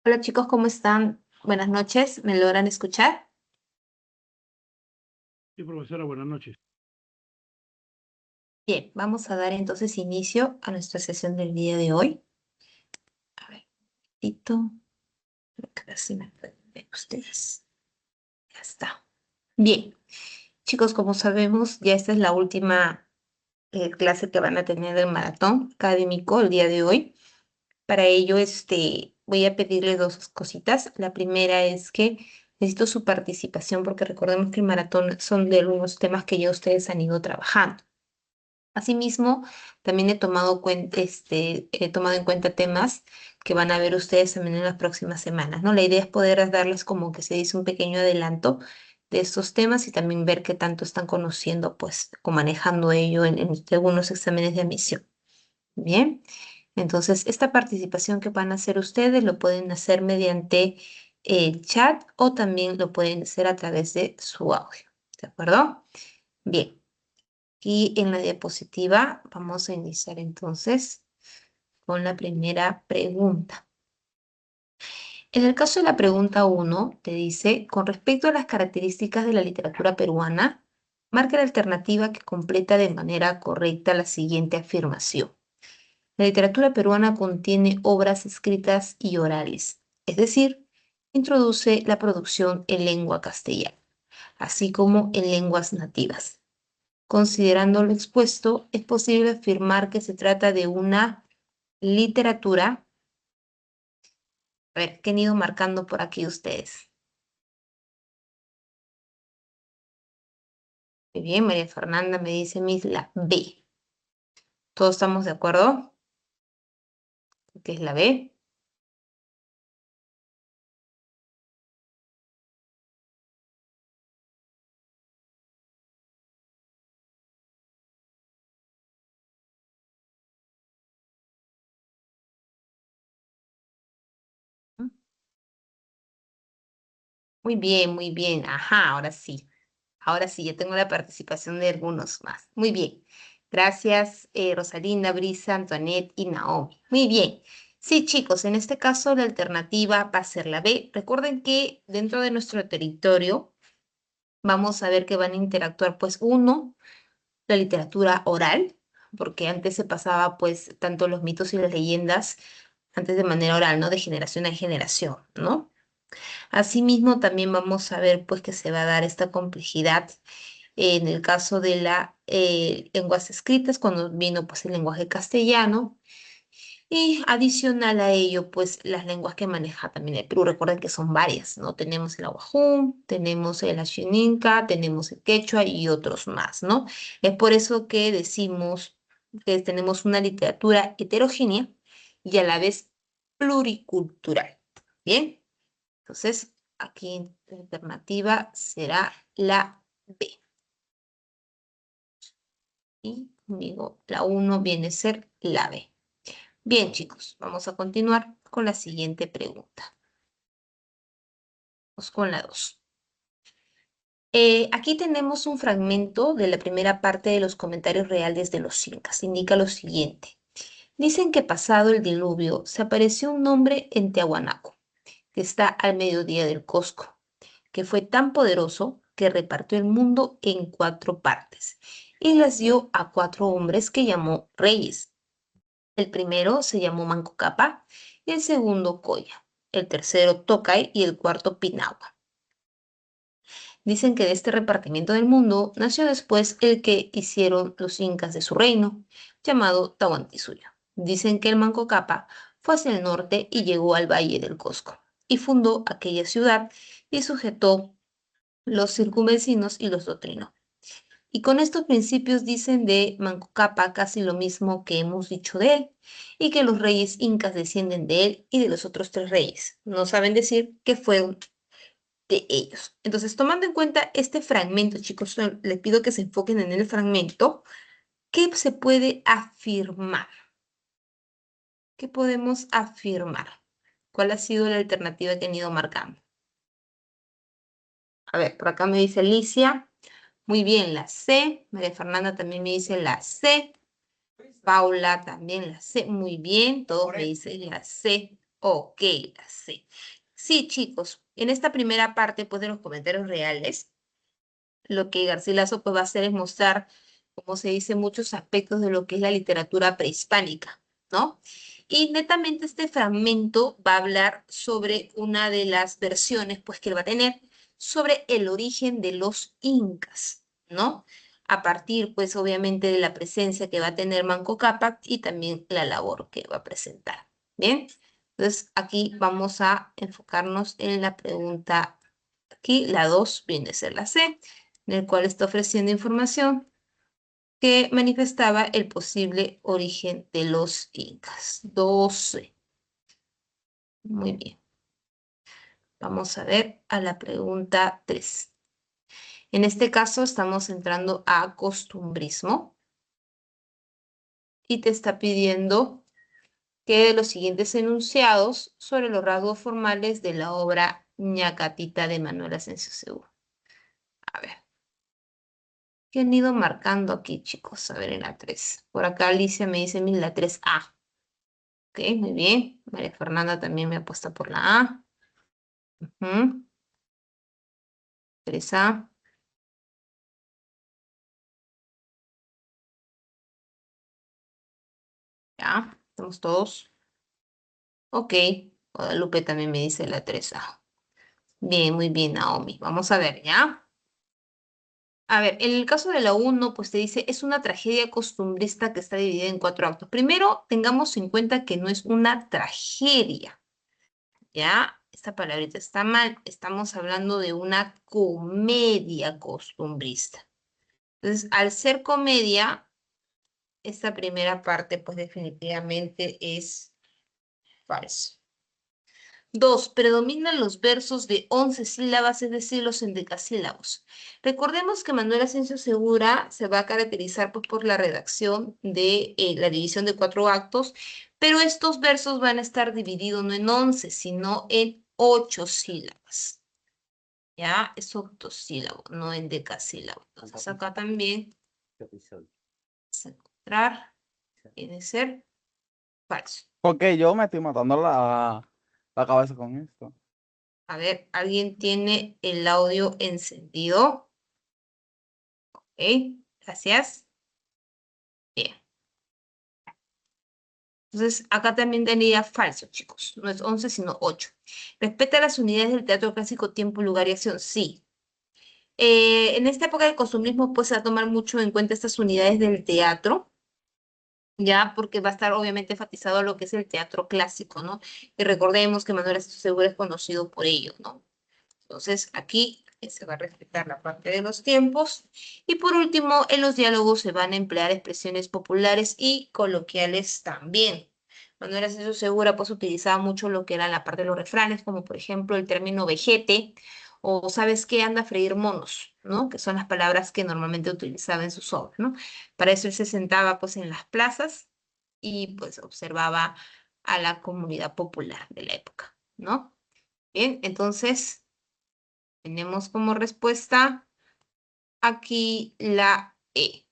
Hola chicos, ¿cómo están? Buenas noches, ¿me logran escuchar? Sí, profesora, buenas noches. Bien, vamos a dar entonces inicio a nuestra sesión del día de hoy. A ver, Tito, creo que así me pueden ver ustedes. Ya está. Bien, chicos, como sabemos, ya esta es la última clase que van a tener del maratón académico el día de hoy. Para ello, voy a pedirles dos cositas. La primera es que necesito su participación porque recordemos que el maratón son de algunos temas que ya ustedes han ido trabajando. Asimismo, también he tomado en cuenta temas que van a ver ustedes también en las próximas semanas, ¿no? La idea es poder darles como que se dice un pequeño adelanto de estos temas y también ver qué tanto están conociendo, pues, o manejando ello en algunos exámenes de admisión. Bien, entonces esta participación que van a hacer ustedes lo pueden hacer mediante el chat o también lo pueden hacer a través de su audio, ¿de acuerdo? Bien. Aquí en la diapositiva vamos a iniciar entonces con la primera pregunta. En el caso de la pregunta 1, te dice, con respecto a las características de la literatura peruana, marca la alternativa que completa de manera correcta la siguiente afirmación. La literatura peruana contiene obras escritas y orales, es decir, introduce la producción en lengua castellana, así como en lenguas nativas. Considerando lo expuesto, es posible afirmar que se trata de una literatura. A ver, ¿qué han ido marcando por aquí ustedes? Muy bien, María Fernanda me dice Miss la B. ¿Todos estamos de acuerdo? ¿Qué es la B? Muy bien, muy bien. Ajá, ahora sí. Ahora sí, ya tengo la participación de algunos más. Muy bien. Gracias, Rosalinda, Brisa, Antoinette y Naomi. Muy bien. Sí, chicos, en este caso la alternativa va a ser la B. Recuerden que dentro de nuestro territorio vamos a ver que van a interactuar, pues, uno, la literatura oral, porque antes se pasaba, pues, tanto los mitos y las leyendas, antes de manera oral, ¿no? De generación en generación, ¿no? Asimismo, también vamos a ver, pues, que se va a dar esta complejidad en el caso de las lenguas escritas, cuando vino, pues, el lenguaje castellano. Y adicional a ello, pues las lenguas que maneja también el Perú, recuerden que son varias, ¿no? Tenemos el ahuajún, tenemos el achininca, tenemos el quechua y otros más, ¿no? Es por eso que decimos que tenemos una literatura heterogénea y a la vez pluricultural. ¿Bien? Entonces, aquí la alternativa será la B. Y conmigo, la 1 viene a ser la B. Bien, chicos, vamos a continuar con la siguiente pregunta. Vamos con la 2. Aquí tenemos un fragmento de la primera parte de los comentarios reales de los incas. Indica lo siguiente. Dicen que pasado el diluvio se apareció un hombre en Tiahuanaco, que está al mediodía del Cosco, que fue tan poderoso que repartió el mundo en 4 partes y las dio a 4 hombres que llamó reyes. El primero se llamó Manco Cápac y el segundo Coya, el tercero Tokay y el cuarto Pinagua. Dicen que de este repartimiento del mundo nació después el que hicieron los incas de su reino, llamado Tahuantinsuyo. Dicen que el Manco Cápac fue hacia el norte y llegó al valle del Cosco y fundó aquella ciudad y sujetó los circunvecinos y los doctrinó. Y con estos principios dicen de Manco Cápac casi lo mismo que hemos dicho de él, y que los reyes incas descienden de él y de los otros 3 reyes. No saben decir que fueron de ellos. Entonces, tomando en cuenta este fragmento, chicos, les pido que se enfoquen en el fragmento. ¿Qué se puede afirmar? ¿Qué podemos afirmar? ¿Cuál ha sido la alternativa que han ido marcando? A ver, por acá me dice Alicia. Muy bien, la C. María Fernanda también me dice la C. Paula también la C. Muy bien, todos me dicen la C. Ok, la C. Sí, chicos, en esta primera parte pues, de los comentarios reales, lo que Garcilaso pues, va a hacer es mostrar, como se dice, muchos aspectos de lo que es la literatura prehispánica, ¿no? Y netamente este fragmento va a hablar sobre una de las versiones pues, que él va a tener sobre el origen de los incas, ¿no? A partir, pues, obviamente, de la presencia que va a tener Manco Cápac y también la labor que va a presentar. ¿Bien? Entonces, aquí vamos a enfocarnos en la pregunta, aquí la 2 viene a ser la C, en el cual está ofreciendo información que manifestaba el posible origen de los incas. 12. Muy bien. Vamos a ver a la pregunta 3. En este caso estamos entrando a costumbrismo y te está pidiendo que de los siguientes enunciados sobre los rasgos formales de la obra Ñacatita de Manuel Asensio Segura. A ver. ¿Qué han ido marcando aquí, chicos? A ver, en la 3. Por acá Alicia me dice, mira, la 3A. Ok, muy bien. María Fernanda también me apuesta por la A. 3A. Ya, estamos todos. Ok. Guadalupe también me dice la 3A. Bien, muy bien, Naomi. Vamos a ver, ¿ya? A ver, en el caso de la 1, pues te dice, es una tragedia costumbrista que está dividida en 4 actos. Primero, tengamos en cuenta que no es una tragedia. ¿Ya? Esta palabrita está mal. Estamos hablando de una comedia costumbrista. Entonces, al ser comedia, esta primera parte, pues definitivamente es falso. 2. Predominan los versos de 11 sílabas, es decir, los endecasílabos. Recordemos que Manuel Asensio Segura se va a caracterizar pues, por la redacción de la división de 4 actos, pero estos versos van a estar divididos no en 11, sino en 8 sílabas. ¿Ya? Es octosílabo, no en decasílabo. Entonces acá también vas a encontrar, tiene que ser falso. Porque yo me estoy matando la cabeza con esto. A ver, ¿alguien tiene el audio encendido? Ok, gracias. Bien. Entonces, acá también tenía falso, chicos. No es 11, sino 8. ¿Respeta las unidades del teatro clásico, tiempo, lugar y acción? Sí. En esta época del costumbrismo, pues, se va a tomar mucho en cuenta estas unidades del teatro, ya, porque va a estar obviamente enfatizado lo que es el teatro clásico, ¿no? Y recordemos que Manuel Asensio Segura es conocido por ello, ¿no? Entonces, aquí se va a respetar la parte de los tiempos. Y por último, en los diálogos se van a emplear expresiones populares y coloquiales también. Manuel Asensio Segura, pues, utilizaba mucho lo que era la parte de los refranes, como por ejemplo el término vejete, o ¿sabes qué? Anda a freír monos, ¿no? Que son las palabras que normalmente utilizaba en sus obras, ¿no? Para eso él se sentaba, pues, en las plazas y, pues, observaba a la comunidad popular de la época, ¿no? Bien, entonces tenemos como respuesta aquí la E.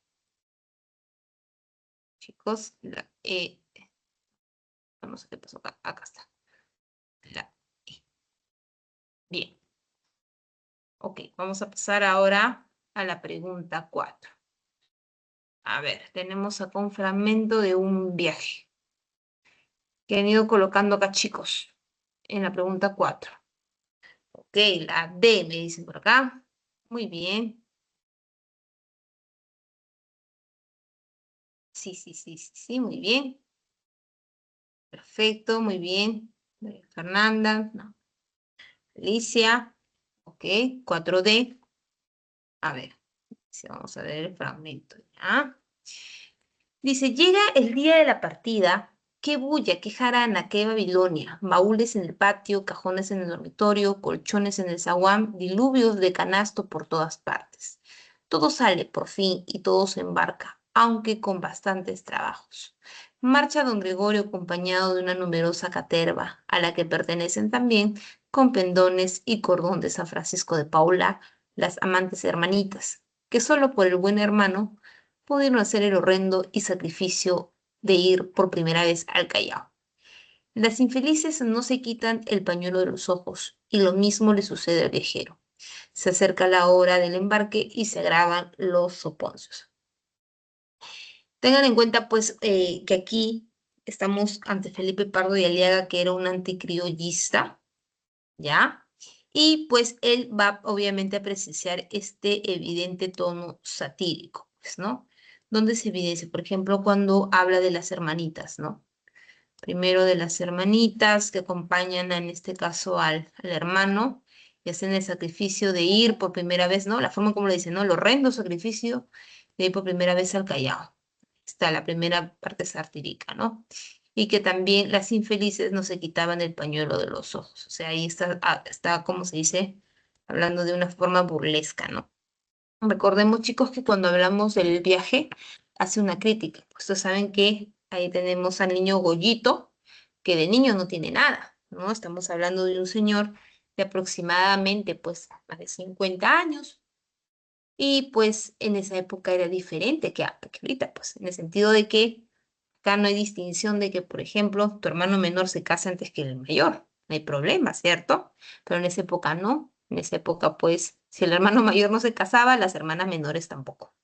Chicos, la E. Vamos a ver qué pasó acá. Acá está. La E. Bien. Ok, vamos a pasar ahora a la pregunta 4. A ver, tenemos acá un fragmento de un viaje que han ido colocando acá, chicos, en la pregunta 4. Ok, la D me dicen por acá. Muy bien. Sí, sí, sí, sí, sí, muy bien. Perfecto, muy bien. Fernanda, no. Alicia, ok, 4D. A ver, si vamos a ver el fragmento, ¿ya? Dice, llega el día de la partida, qué bulla, qué jarana, qué Babilonia, baúles en el patio, cajones en el dormitorio, colchones en el zaguán, diluvios de canasto por todas partes. Todo sale por fin y todo se embarca, aunque con bastantes trabajos. Marcha don Gregorio acompañado de una numerosa caterva, a la que pertenecen también, con pendones y cordón de San Francisco de Paula, las amantes hermanitas, que solo por el buen hermano pudieron hacer el horrendo y sacrificio de ir por primera vez al Callao. Las infelices no se quitan el pañuelo de los ojos y lo mismo le sucede al viajero. Se acerca la hora del embarque y se agravan los soponcios. Tengan en cuenta, pues, que aquí estamos ante Felipe Pardo de Aliaga, que era un anticriollista, ¿ya? Y pues él va obviamente a presenciar este evidente tono satírico, pues, ¿no? Donde se evidencia, por ejemplo, cuando habla de las hermanitas, ¿no? Primero de las hermanitas que acompañan en este caso al hermano y hacen el sacrificio de ir por primera vez, ¿no? La forma como le dicen, ¿no? El horrendo sacrificio de ir por primera vez al Callao. Está la primera parte satírica, ¿no? Y que también las infelices no se quitaban el pañuelo de los ojos. O sea, ahí está, está, como se dice, hablando de una forma burlesca, ¿no? Recordemos, chicos, que cuando hablamos del viaje, hace una crítica. Ustedes saben que ahí tenemos al niño Goyito, que de niño no tiene nada, ¿no? Estamos hablando de un señor de aproximadamente, pues, más de 50 años. Y pues en esa época era diferente que ahorita, pues, en el sentido de que acá no hay distinción de que, por ejemplo, tu hermano menor se casa antes que el mayor. No hay problema, ¿cierto? Pero en esa época no. En esa época, pues, si el hermano mayor no se casaba, las hermanas menores tampoco.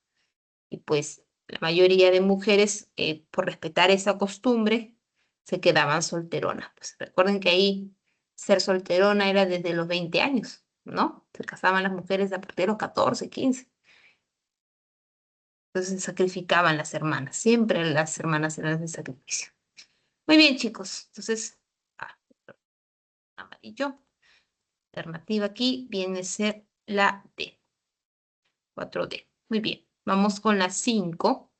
Y pues la mayoría de mujeres, por respetar esa costumbre, se quedaban solteronas. Pues recuerden que ahí ser solterona era desde los 20 años, ¿no? Se casaban las mujeres a partir de los 14, 15. Entonces sacrificaban las hermanas. Siempre las hermanas eran de sacrificio. Muy bien, chicos. Entonces, ah, amarillo. Alternativa aquí viene a ser la D. 4D. Muy bien. Vamos con la 5.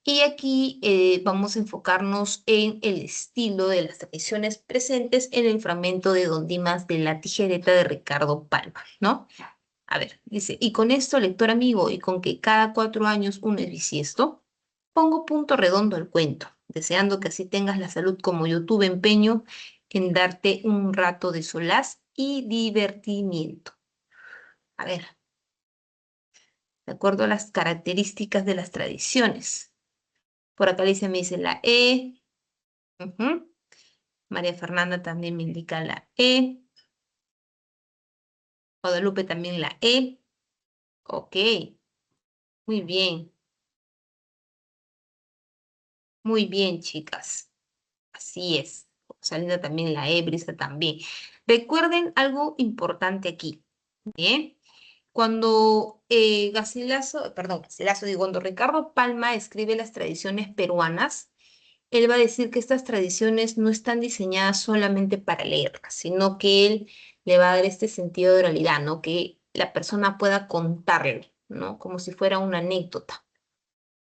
Y aquí vamos a enfocarnos en el estilo de las tradiciones presentes en el fragmento de Don Dimas de la tijereta de Ricardo Palma, ¿no? A ver, dice, y con esto, lector amigo, y con que cada 4 años uno es bisiesto, pongo punto redondo al cuento, deseando que así tengas la salud como yo tuve empeño en darte un rato de solaz y divertimiento. A ver, de acuerdo a las características de las tradiciones. Por acá dice, me dice la E. Ujú. María Fernanda también me indica la E. Guadalupe también la E. Ok, muy bien, chicas. Así es. Salida también la E, Brisa también. Recuerden algo importante aquí. Bien. Cuando cuando Ricardo Palma escribe las tradiciones peruanas, él va a decir que estas tradiciones no están diseñadas solamente para leerlas, sino que él le va a dar este sentido de oralidad, ¿no? Que la persona pueda contarlo, ¿no? Como si fuera una anécdota.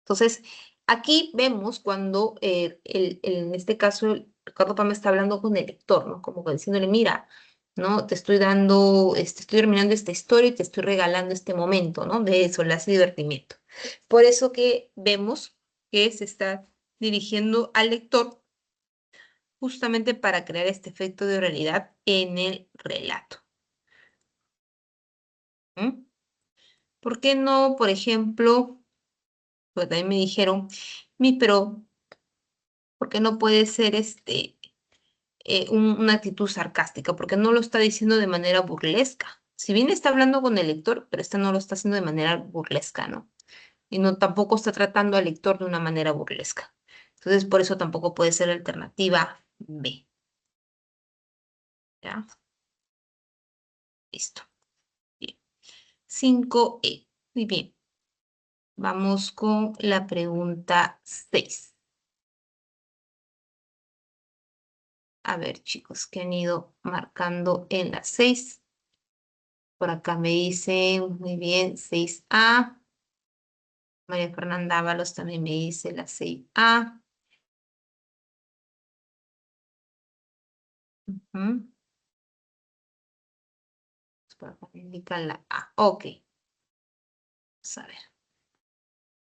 Entonces, aquí vemos cuando en este caso Ricardo Palma está hablando con el lector, ¿no? Como que diciéndole, mira, ¿no? Te estoy dando, estoy terminando esta historia y te estoy regalando este momento, ¿no? De solaz y divertimiento. Por eso que vemos que se está dirigiendo al lector justamente para crear este efecto de realidad en el relato. ¿Mm? ¿Por qué no, por ejemplo, pues también me dijeron, pero ¿por qué no puede ser una actitud sarcástica? Porque no lo está diciendo de manera burlesca. Si bien está hablando con el lector, pero esta no lo está haciendo de manera burlesca, ¿no? Y no tampoco está tratando al lector de una manera burlesca. Entonces, por eso tampoco puede ser la alternativa B. ¿Ya? Listo. Bien. 5E. Muy bien. Vamos con la pregunta 6. A ver, chicos, que han ido marcando en la 6. Por acá me dicen, muy bien, 6A. María Fernanda Ábalos también me dice la 6A. Ujú. Por acá me indican la A. Ok, vamos a ver.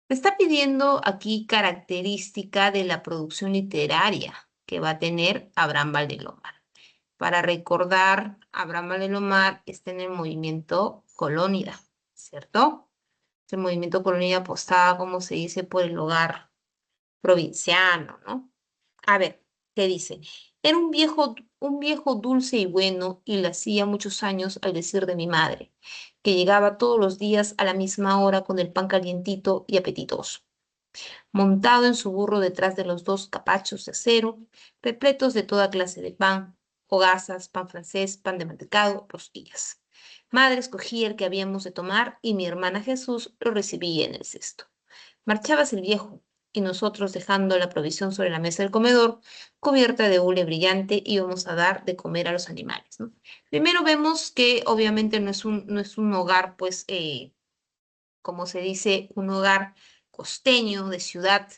Me está pidiendo aquí característica de la producción literaria que va a tener Abraham Valdelomar. Para recordar, Abraham Valdelomar está en el movimiento Colónida, ¿cierto? El movimiento Colónida apostaba, como se dice, por el hogar provinciano, ¿no? A ver. que dice, era un viejo dulce y bueno, y lo hacía muchos años al decir de mi madre, que llegaba todos los días a la misma hora con el pan calientito y apetitoso, montado en su burro detrás de los dos capachos de acero, repletos de toda clase de pan, hogazas, pan francés, pan de mantecado, rosquillas. Madre escogía el que habíamos de tomar y mi hermana Jesús lo recibía en el cesto. Marchábase el viejo, y nosotros, dejando la provisión sobre la mesa del comedor, cubierta de hule brillante, íbamos a dar de comer a los animales, ¿no? Primero vemos que obviamente no es un hogar, pues, como se dice, un hogar costeño de ciudad,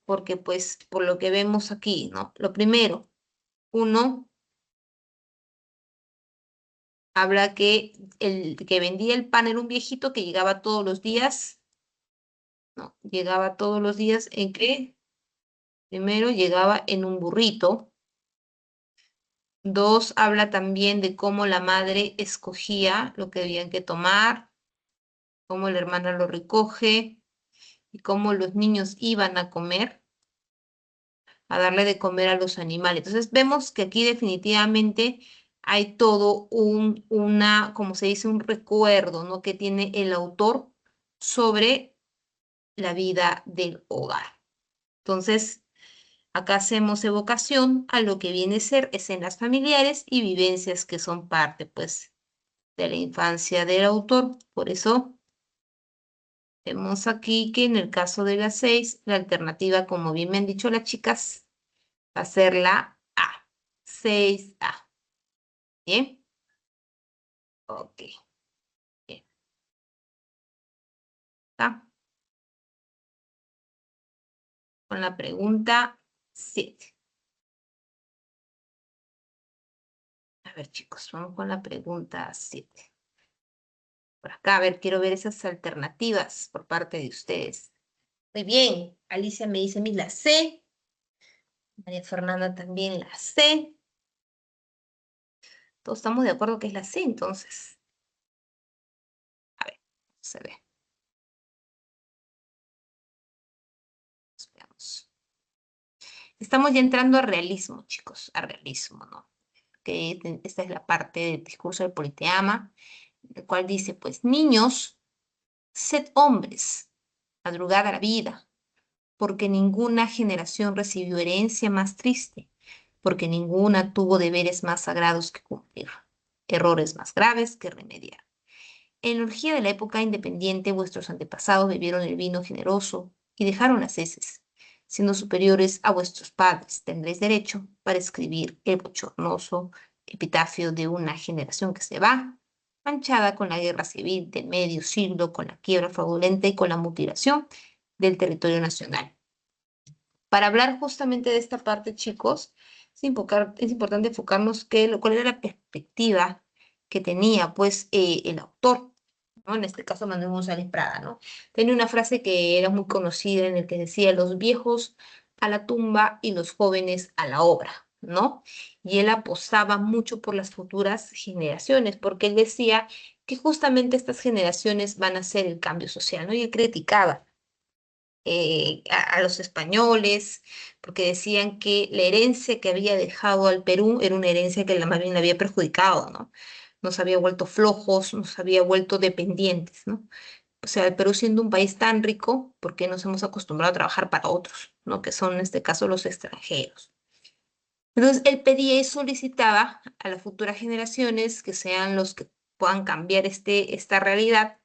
porque pues por lo que vemos aquí, ¿no? Lo primero, uno habla que el que vendía el pan era un viejito que llegaba todos los días, ¿no? Llegaba todos los días en que primero llegaba en un burrito. Dos, habla también de cómo la madre escogía lo que debían que tomar, cómo la hermana lo recoge y cómo los niños iban a comer, a darle de comer a los animales. Entonces vemos que aquí definitivamente hay todo como se dice, un recuerdo, ¿no? Que tiene el autor sobre la vida del hogar. Entonces, acá hacemos evocación a lo que viene a ser escenas familiares y vivencias que son parte, pues, de la infancia del autor. Por eso vemos aquí que en el caso de las 6, la alternativa, como bien me han dicho las chicas, va a ser la A. 6A. ¿Bien? Ok. Bien. ¿Está? Con la pregunta 7. A ver, chicos, vamos con la pregunta 7. Por acá, a ver, quiero ver esas alternativas por parte de ustedes. Muy bien, Alicia me dice a mí la C, María Fernanda también la C. Todos estamos de acuerdo que es la C, entonces. A ver, se ve. Veamos. Estamos ya entrando a realismo, chicos, a realismo, ¿no? Esta es la parte del discurso del Politeama, el cual dice, pues, niños, sed hombres, madrugad a la vida, porque ninguna generación recibió herencia más triste, porque ninguna tuvo deberes más sagrados que cumplir, errores más graves que remediar. En la orgía de la época independiente, vuestros antepasados bebieron el vino generoso y dejaron las heces. Siendo superiores a vuestros padres, tendréis derecho para escribir el bochornoso epitafio de una generación que se va, manchada con la guerra civil del medio siglo, con la quiebra fraudulenta y con la mutilación del territorio nacional. Para hablar justamente de esta parte, chicos, es importante enfocarnos cuál era la perspectiva que tenía, pues, el autor, ¿no? En este caso, Manuel González Prada, ¿no? Tenía una frase que era muy conocida en el que decía, los viejos a la tumba y los jóvenes a la obra, ¿no? Y él apostaba mucho por las futuras generaciones, porque él decía que justamente estas generaciones van a hacer el cambio social, ¿no? Y él criticaba a los españoles, porque decían que la herencia que había dejado al Perú era una herencia que más bien la había perjudicado, ¿no? Nos había vuelto flojos, nos había vuelto dependientes, ¿no? O sea, el Perú siendo un país tan rico, ¿por qué nos hemos acostumbrado a trabajar para otros, ¿no? Que son en este caso los extranjeros. Entonces, él pedía y solicitaba a las futuras generaciones que sean los que puedan cambiar esta realidad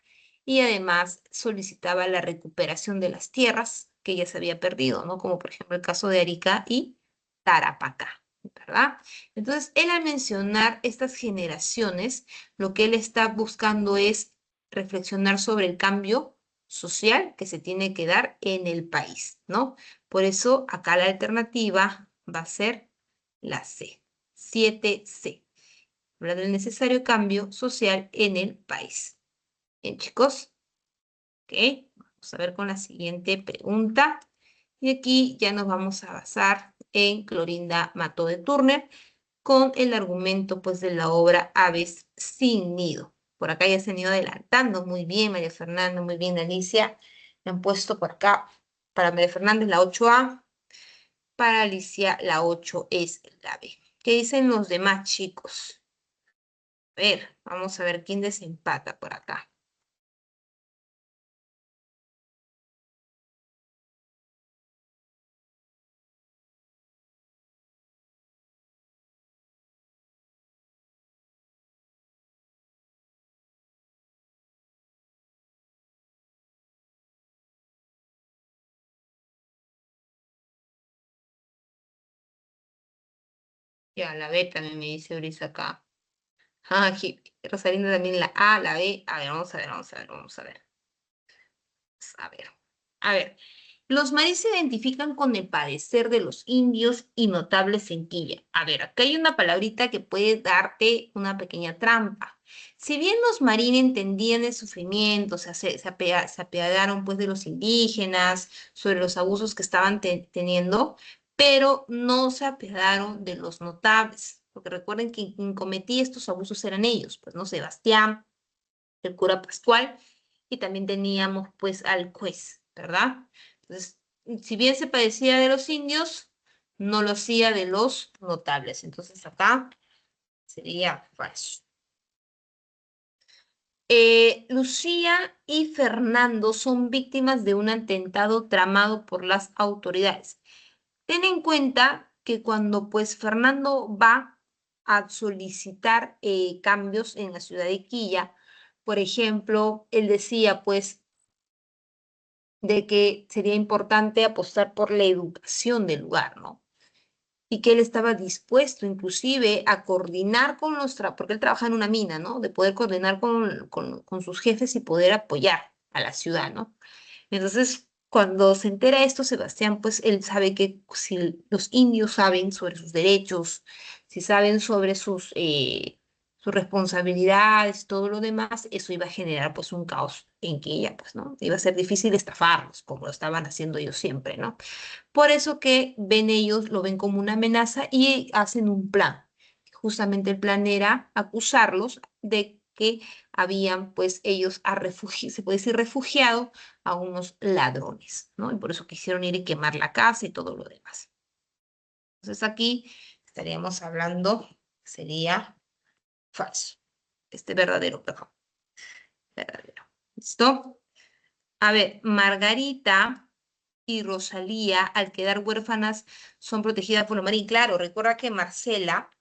y además solicitaba la recuperación de las tierras que ya se había perdido, ¿no? Como por ejemplo el caso de Arica y Tarapacá, ¿verdad? Entonces, él al mencionar estas generaciones, lo que él está buscando es reflexionar sobre el cambio social que se tiene que dar en el país, ¿no? Por eso acá la alternativa va a ser la C. 7C. Habla del necesario cambio social en el país. Bien, chicos. Ok. Vamos a ver con la siguiente pregunta. Y aquí ya nos vamos a basar en Clorinda Mató de Turner con el argumento pues de la obra Aves sin nido. Por acá ya se han ido adelantando. Muy bien, María Fernanda, muy bien, Alicia. Me han puesto por acá para María Fernández la 8A. Para Alicia, la 8 es la B. ¿Qué dicen los demás chicos? A ver, vamos a ver quién desempata por acá. Ya, la B también me dice Brisa acá. Ah, aquí, Rosalinda también la A, la B. A ver, vamos a ver, vamos a ver, vamos a ver. A ver, a ver. Los maris se identifican con el padecer de los indios y notables en Quilla. A ver, acá hay una palabrita que puede darte una pequeña trampa. Si bien los marín entendían el sufrimiento, se apiadaron pues de los indígenas, sobre los abusos que estaban teniendo, pero no se apiadaron de los notables, porque recuerden que quien cometía estos abusos eran ellos, pues no Sebastián, el cura Pascual, y también teníamos pues al juez, ¿verdad? Entonces, si bien se padecía de los indios, no lo hacía de los notables. Entonces acá sería falso. Lucía y Fernando son víctimas de un atentado tramado por las autoridades. Ten en cuenta que cuando pues Fernando va a solicitar cambios en la ciudad de Quilla, por ejemplo, él decía pues de que sería importante apostar por la educación del lugar, ¿no? Y que él estaba dispuesto inclusive a coordinar con porque él trabaja en una mina, ¿no? De poder coordinar con sus jefes y poder apoyar a la ciudad, ¿no? Entonces, cuando se entera esto, Sebastián, pues él sabe que si los indios saben sobre sus derechos, si saben sobre sus responsabilidades, todo lo demás, eso iba a generar pues un caos en que ella, pues, ¿no? Iba a ser difícil estafarlos, como lo estaban haciendo ellos siempre, ¿no? Por eso que ven ellos, lo ven como una amenaza y hacen un plan. Justamente el plan era acusarlos de que habían, pues, ellos se puede decir, refugiado a unos ladrones, ¿no? Y por eso quisieron ir y quemar la casa y todo lo demás. Entonces aquí estaríamos hablando, sería falso. Verdadero, perdón. Verdadero. ¿Listo? A ver, Margarita y Rosalía, al quedar huérfanas, son protegidas por los marín. Claro, recuerda que Marcela,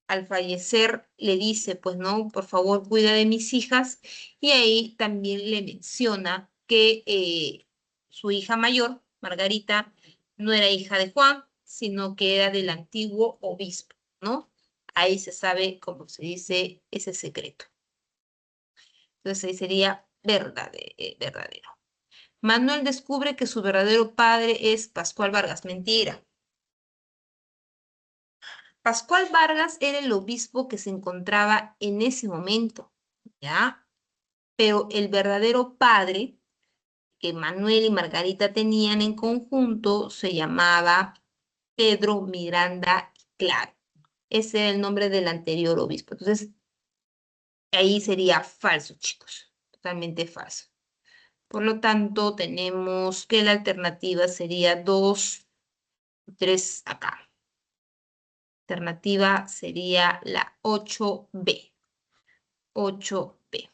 al fallecer, le dice, pues no, por favor, cuida de mis hijas. Y ahí también le menciona que su hija mayor, Margarita, no era hija de Juan, sino que era del antiguo obispo, ¿no? Ahí se sabe, como se dice, ese secreto. Entonces ahí sería verdadero. Manuel descubre que su verdadero padre es Pascual Vargas. Mentira. Pascual Vargas era el obispo que se encontraba en ese momento, ¿ya? Pero el verdadero padre que Manuel y Margarita tenían en conjunto se llamaba Pedro Miranda Claro. Ese era el nombre del anterior obispo. Entonces, ahí sería falso, chicos. Totalmente falso. Por lo tanto, tenemos que la alternativa sería 2, 3 acá. Alternativa sería la 8B. 8B.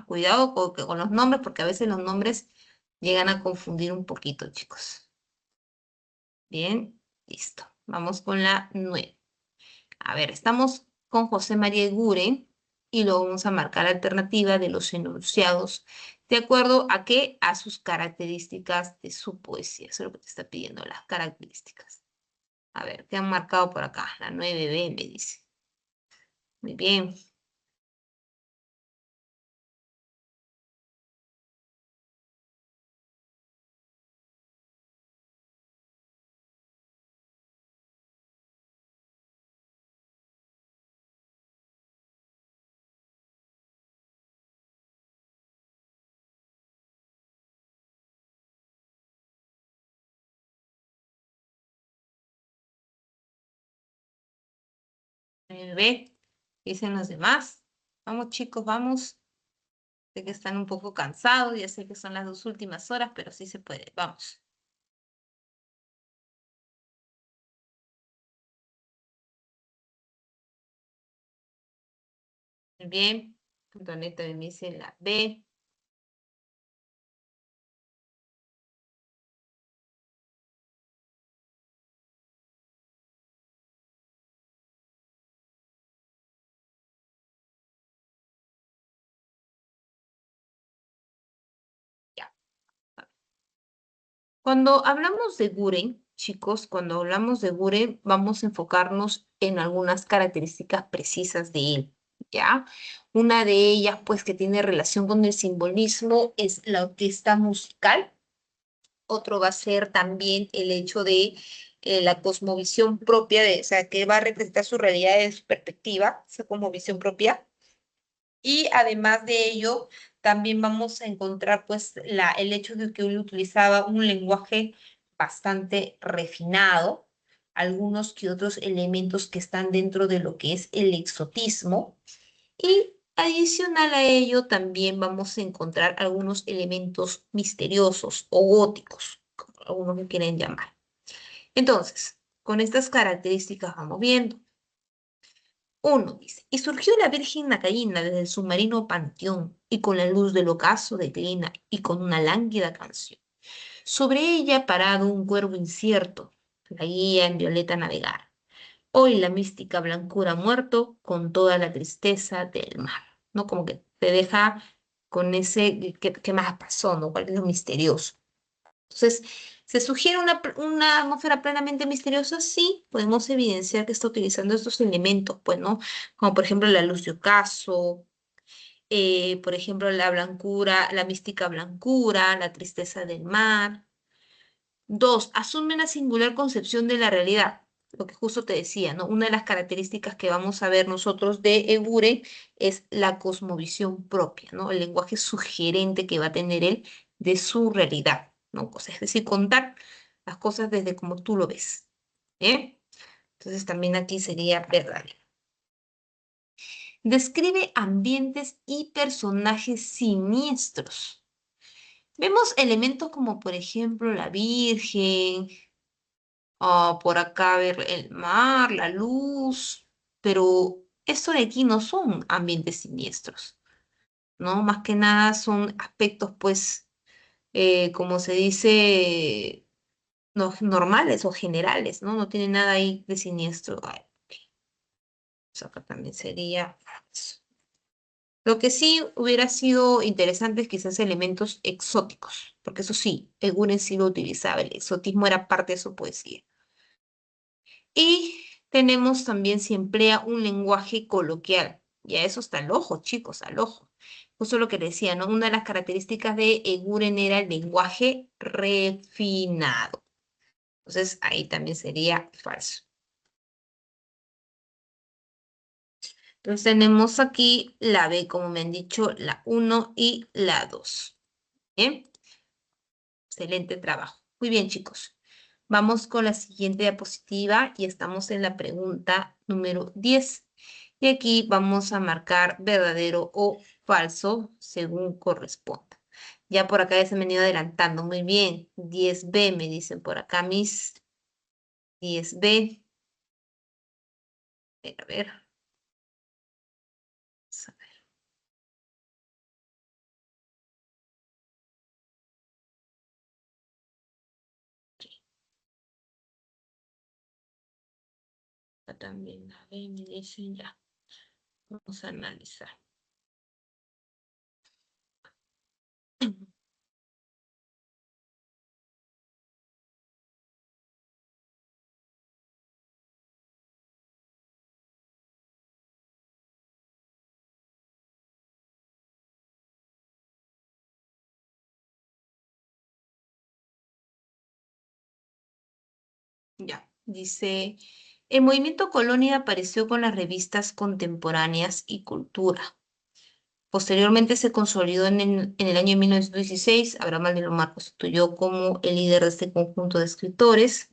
Cuidado con los nombres porque a veces los nombres llegan a confundir un poquito, chicos. Bien, listo. Vamos con la 9. A ver, estamos con José María Eguren y luego vamos a marcar la alternativa de los enunciados. ¿De acuerdo a qué? A sus características de su poesía. Eso es lo que te está pidiendo, las características. A ver, ¿qué han marcado por acá? La 9B me dice. Muy bien. Ve, dicen los demás. Vamos, chicos, vamos. Sé que están un poco cansados, ya sé que son las 2 últimas horas, pero sí se puede. Vamos. Muy bien. Antoneta me dice la B. Ya. Cuando hablamos de Guren, chicos, cuando hablamos de Guren, vamos a enfocarnos en algunas características precisas de él, ¿ya? Una de ellas, pues, que tiene relación con el simbolismo es la orquesta musical. Otro va a ser también el hecho de la cosmovisión propia, o sea, que va a representar su realidad de su perspectiva, esa cosmovisión propia. Y además de ello, también vamos a encontrar pues el hecho de que él utilizaba un lenguaje bastante refinado, algunos que otros elementos que están dentro de lo que es el exotismo. Y adicional a ello, también vamos a encontrar algunos elementos misteriosos o góticos, como algunos lo quieren llamar. Entonces, con estas características vamos viendo. Uno dice, y surgió la Virgen Nacayina desde el submarino panteón, y con la luz del ocaso declina, y con una lánguida canción. Sobre ella parado un cuervo incierto, la guía en violeta navegar. Hoy la mística blancura ha muerto con toda la tristeza del mar. ¿No? Como que te deja con ese, ¿qué más pasó? ¿No? ¿Cuál es lo misterioso? Entonces, ¿se sugiere una atmósfera plenamente misteriosa? Sí, podemos evidenciar que está utilizando estos elementos, pues, ¿no? Como por ejemplo la luz de ocaso, por ejemplo la blancura, la mística blancura, la tristeza del mar. Dos, asume una singular concepción de la realidad, lo que justo te decía, ¿no? Una de las características que vamos a ver nosotros de Egure es la cosmovisión propia, ¿no? El lenguaje sugerente que va a tener él de su realidad, ¿no? O sea, es decir, contar las cosas desde como tú lo ves, ¿eh? Entonces también aquí sería verdadero. Describe ambientes y personajes siniestros. Vemos elementos como, por ejemplo, la Virgen, por acá ver el mar, la luz, pero esto de aquí no son ambientes siniestros, ¿no? Más que nada son aspectos, pues, como se dice, no, normales o generales, ¿no? No tiene nada ahí de siniestro. Ay, ok. Eso acá también sería falso. Lo que sí hubiera sido interesante es quizás elementos exóticos, porque eso sí, Eguren sí lo utilizaba, el exotismo era parte de su poesía. Y tenemos también si emplea un lenguaje coloquial. Ya eso está al ojo, chicos, al ojo. Justo lo que decía, ¿no? Una de las características de Eguren era el lenguaje refinado. Entonces ahí también sería falso. Entonces tenemos aquí la B, como me han dicho, la uno y la 2. Bien, excelente trabajo. Muy bien, chicos. Vamos con la siguiente diapositiva y estamos en la pregunta número 10. Y aquí vamos a marcar verdadero o falso según corresponda. Ya por acá ya se me han ido adelantando. Muy bien. 10B me dicen por acá mis 10B. A ver. Vamos a ver. Acá también la B me dicen ya. Vamos a analizar. Ya, dice, el movimiento Colonia apareció con las revistas contemporáneas y cultura. Posteriormente se consolidó en el año 1916. Abraham Mar constituyó como el líder de este conjunto de escritores.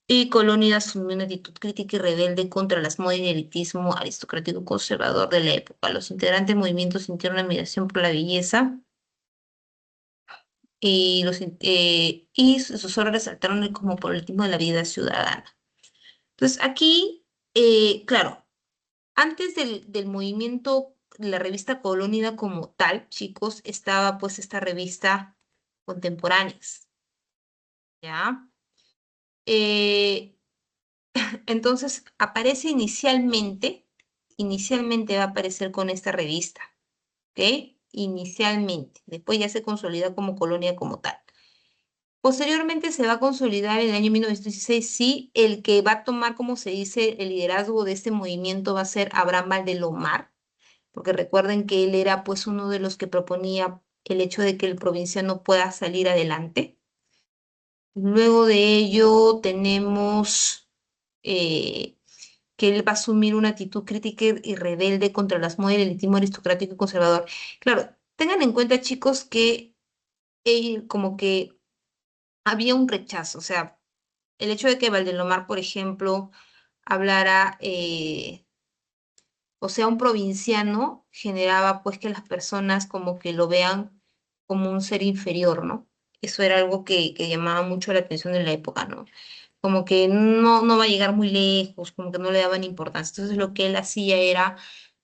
Y Colonia asumió una actitud crítica y rebelde contra las modas y el elitismo aristocrático conservador de la época. Los integrantes del movimiento sintieron una admiración por la belleza y sus obras resaltaron el cosmopolitismo de la vida ciudadana. Entonces aquí, claro. Antes del movimiento, la revista Colónida como tal, chicos, estaba pues esta revista Contemporáneas, ¿ya? Eh, entonces, aparece inicialmente va a aparecer con esta revista, ¿ok? Inicialmente, después ya se consolida como colonia como tal. Posteriormente se va a consolidar en el año 1916, sí, el que va a tomar, como se dice, el liderazgo de este movimiento va a ser Abraham Valdelomar, porque recuerden que él era pues uno de los que proponía el hecho de que el provinciano pueda salir adelante. Luego de ello tenemos eh, que él va a asumir una actitud crítica y rebelde contra las modas del elitismo aristocrático y conservador. Claro, tengan en cuenta, chicos, que él como que había un rechazo, o sea, el hecho de que Valdelomar, por ejemplo, hablara, o sea, un provinciano, generaba pues que las personas como que lo vean como un ser inferior, ¿no? Eso era algo que llamaba mucho la atención en la época, ¿no? Como que no va a llegar muy lejos, como que no le daban importancia. Entonces lo que él hacía era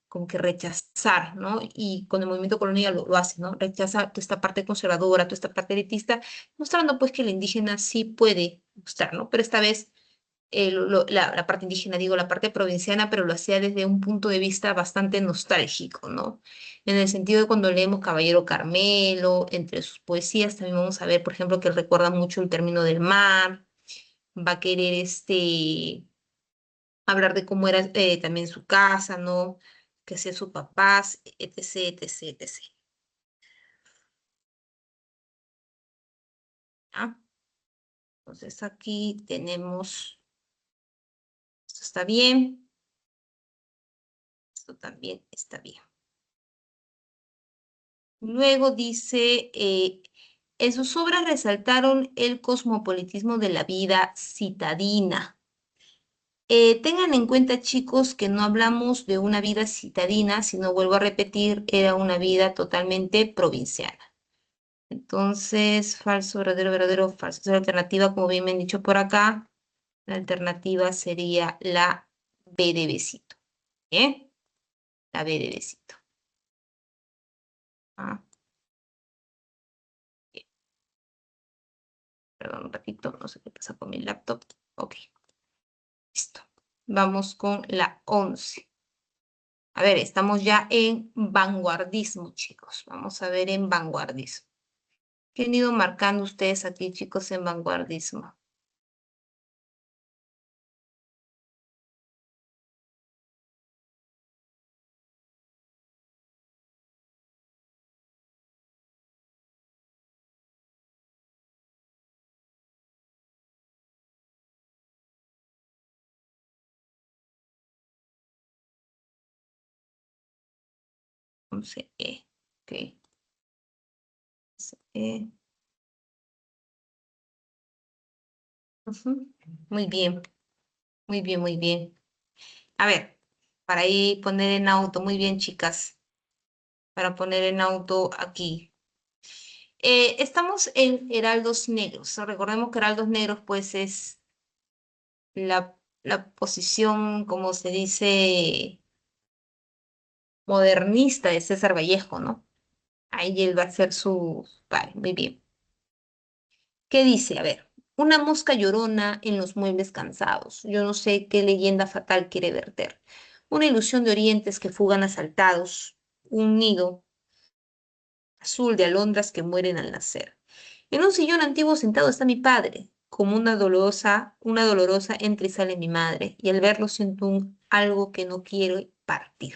como que rechazar, ¿no? Y con el movimiento colonial lo hace, ¿no? Rechaza toda esta parte conservadora, toda esta parte elitista, mostrando pues que el indígena sí puede mostrar, ¿no? Pero esta vez la parte indígena, digo, la parte provinciana, pero lo hacía desde un punto de vista bastante nostálgico, ¿no? En el sentido de cuando leemos Caballero Carmelo, entre sus poesías también vamos a ver, por ejemplo, que él recuerda mucho el término del mar, va a querer hablar de cómo era también su casa, ¿no? Que sea sus papás, etc, etc, etc. ¿Ah? Entonces aquí tenemos, esto está bien, esto también está bien. Luego dice, en sus obras resaltaron el cosmopolitismo de la vida citadina. Tengan en cuenta, chicos, que no hablamos de una vida citadina, sino vuelvo a repetir, era una vida totalmente provinciana. Entonces, falso, verdadero, verdadero, falso. Esa es la alternativa, como bien me han dicho por acá, la alternativa sería la B de besito. ¿Bien? La B de besito. Ah, bien. Perdón un ratito, no sé qué pasa con mi laptop. Ok, listo. Vamos con la 11. A ver, estamos ya en vanguardismo, chicos. Vamos a ver en vanguardismo. ¿Qué han ido marcando ustedes aquí, chicos, en vanguardismo? Once E. Ok. 11E. Ujú. Muy bien, muy bien, muy bien. A ver, para ahí poner en auto, muy bien, chicas, para poner en auto aquí. Estamos en heraldos negros. Recordemos que heraldos negros, pues, es la posición, como se dice, modernista de César Vallejo, ¿no? Ahí él va a hacer su... Vale, muy bien. ¿Qué dice? A ver, una mosca llorona en los muebles cansados. Yo no sé qué leyenda fatal quiere verter. Una ilusión de orientes que fugan asaltados. Un nido azul de alondras que mueren al nacer. En un sillón antiguo sentado está mi padre. Como una dolorosa entra y sale mi madre, y al verlo siento algo que no quiero partir.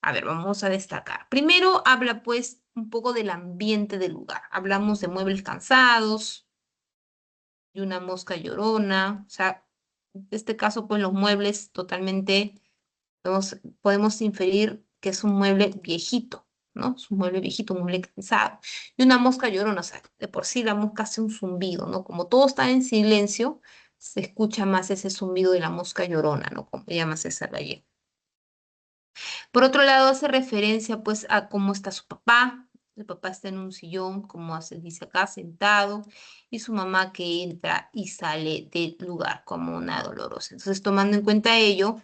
A ver, vamos a destacar. Primero habla pues un poco del ambiente del lugar. Hablamos de muebles cansados, de una mosca llorona, o sea, en este caso pues los muebles totalmente podemos inferir que es un mueble viejito, ¿no? Es un mueble viejito, un mueble cansado. Y una mosca llorona, o sea, de por sí la mosca hace un zumbido, ¿no? Como todo está en silencio, se escucha más ese zumbido de la mosca llorona, ¿no? Como llama César Vallejo. Por otro lado, hace referencia pues a cómo está su papá. El papá está en un sillón, como se dice acá, sentado, y su mamá que entra y sale del lugar como una dolorosa. Entonces, tomando en cuenta ello,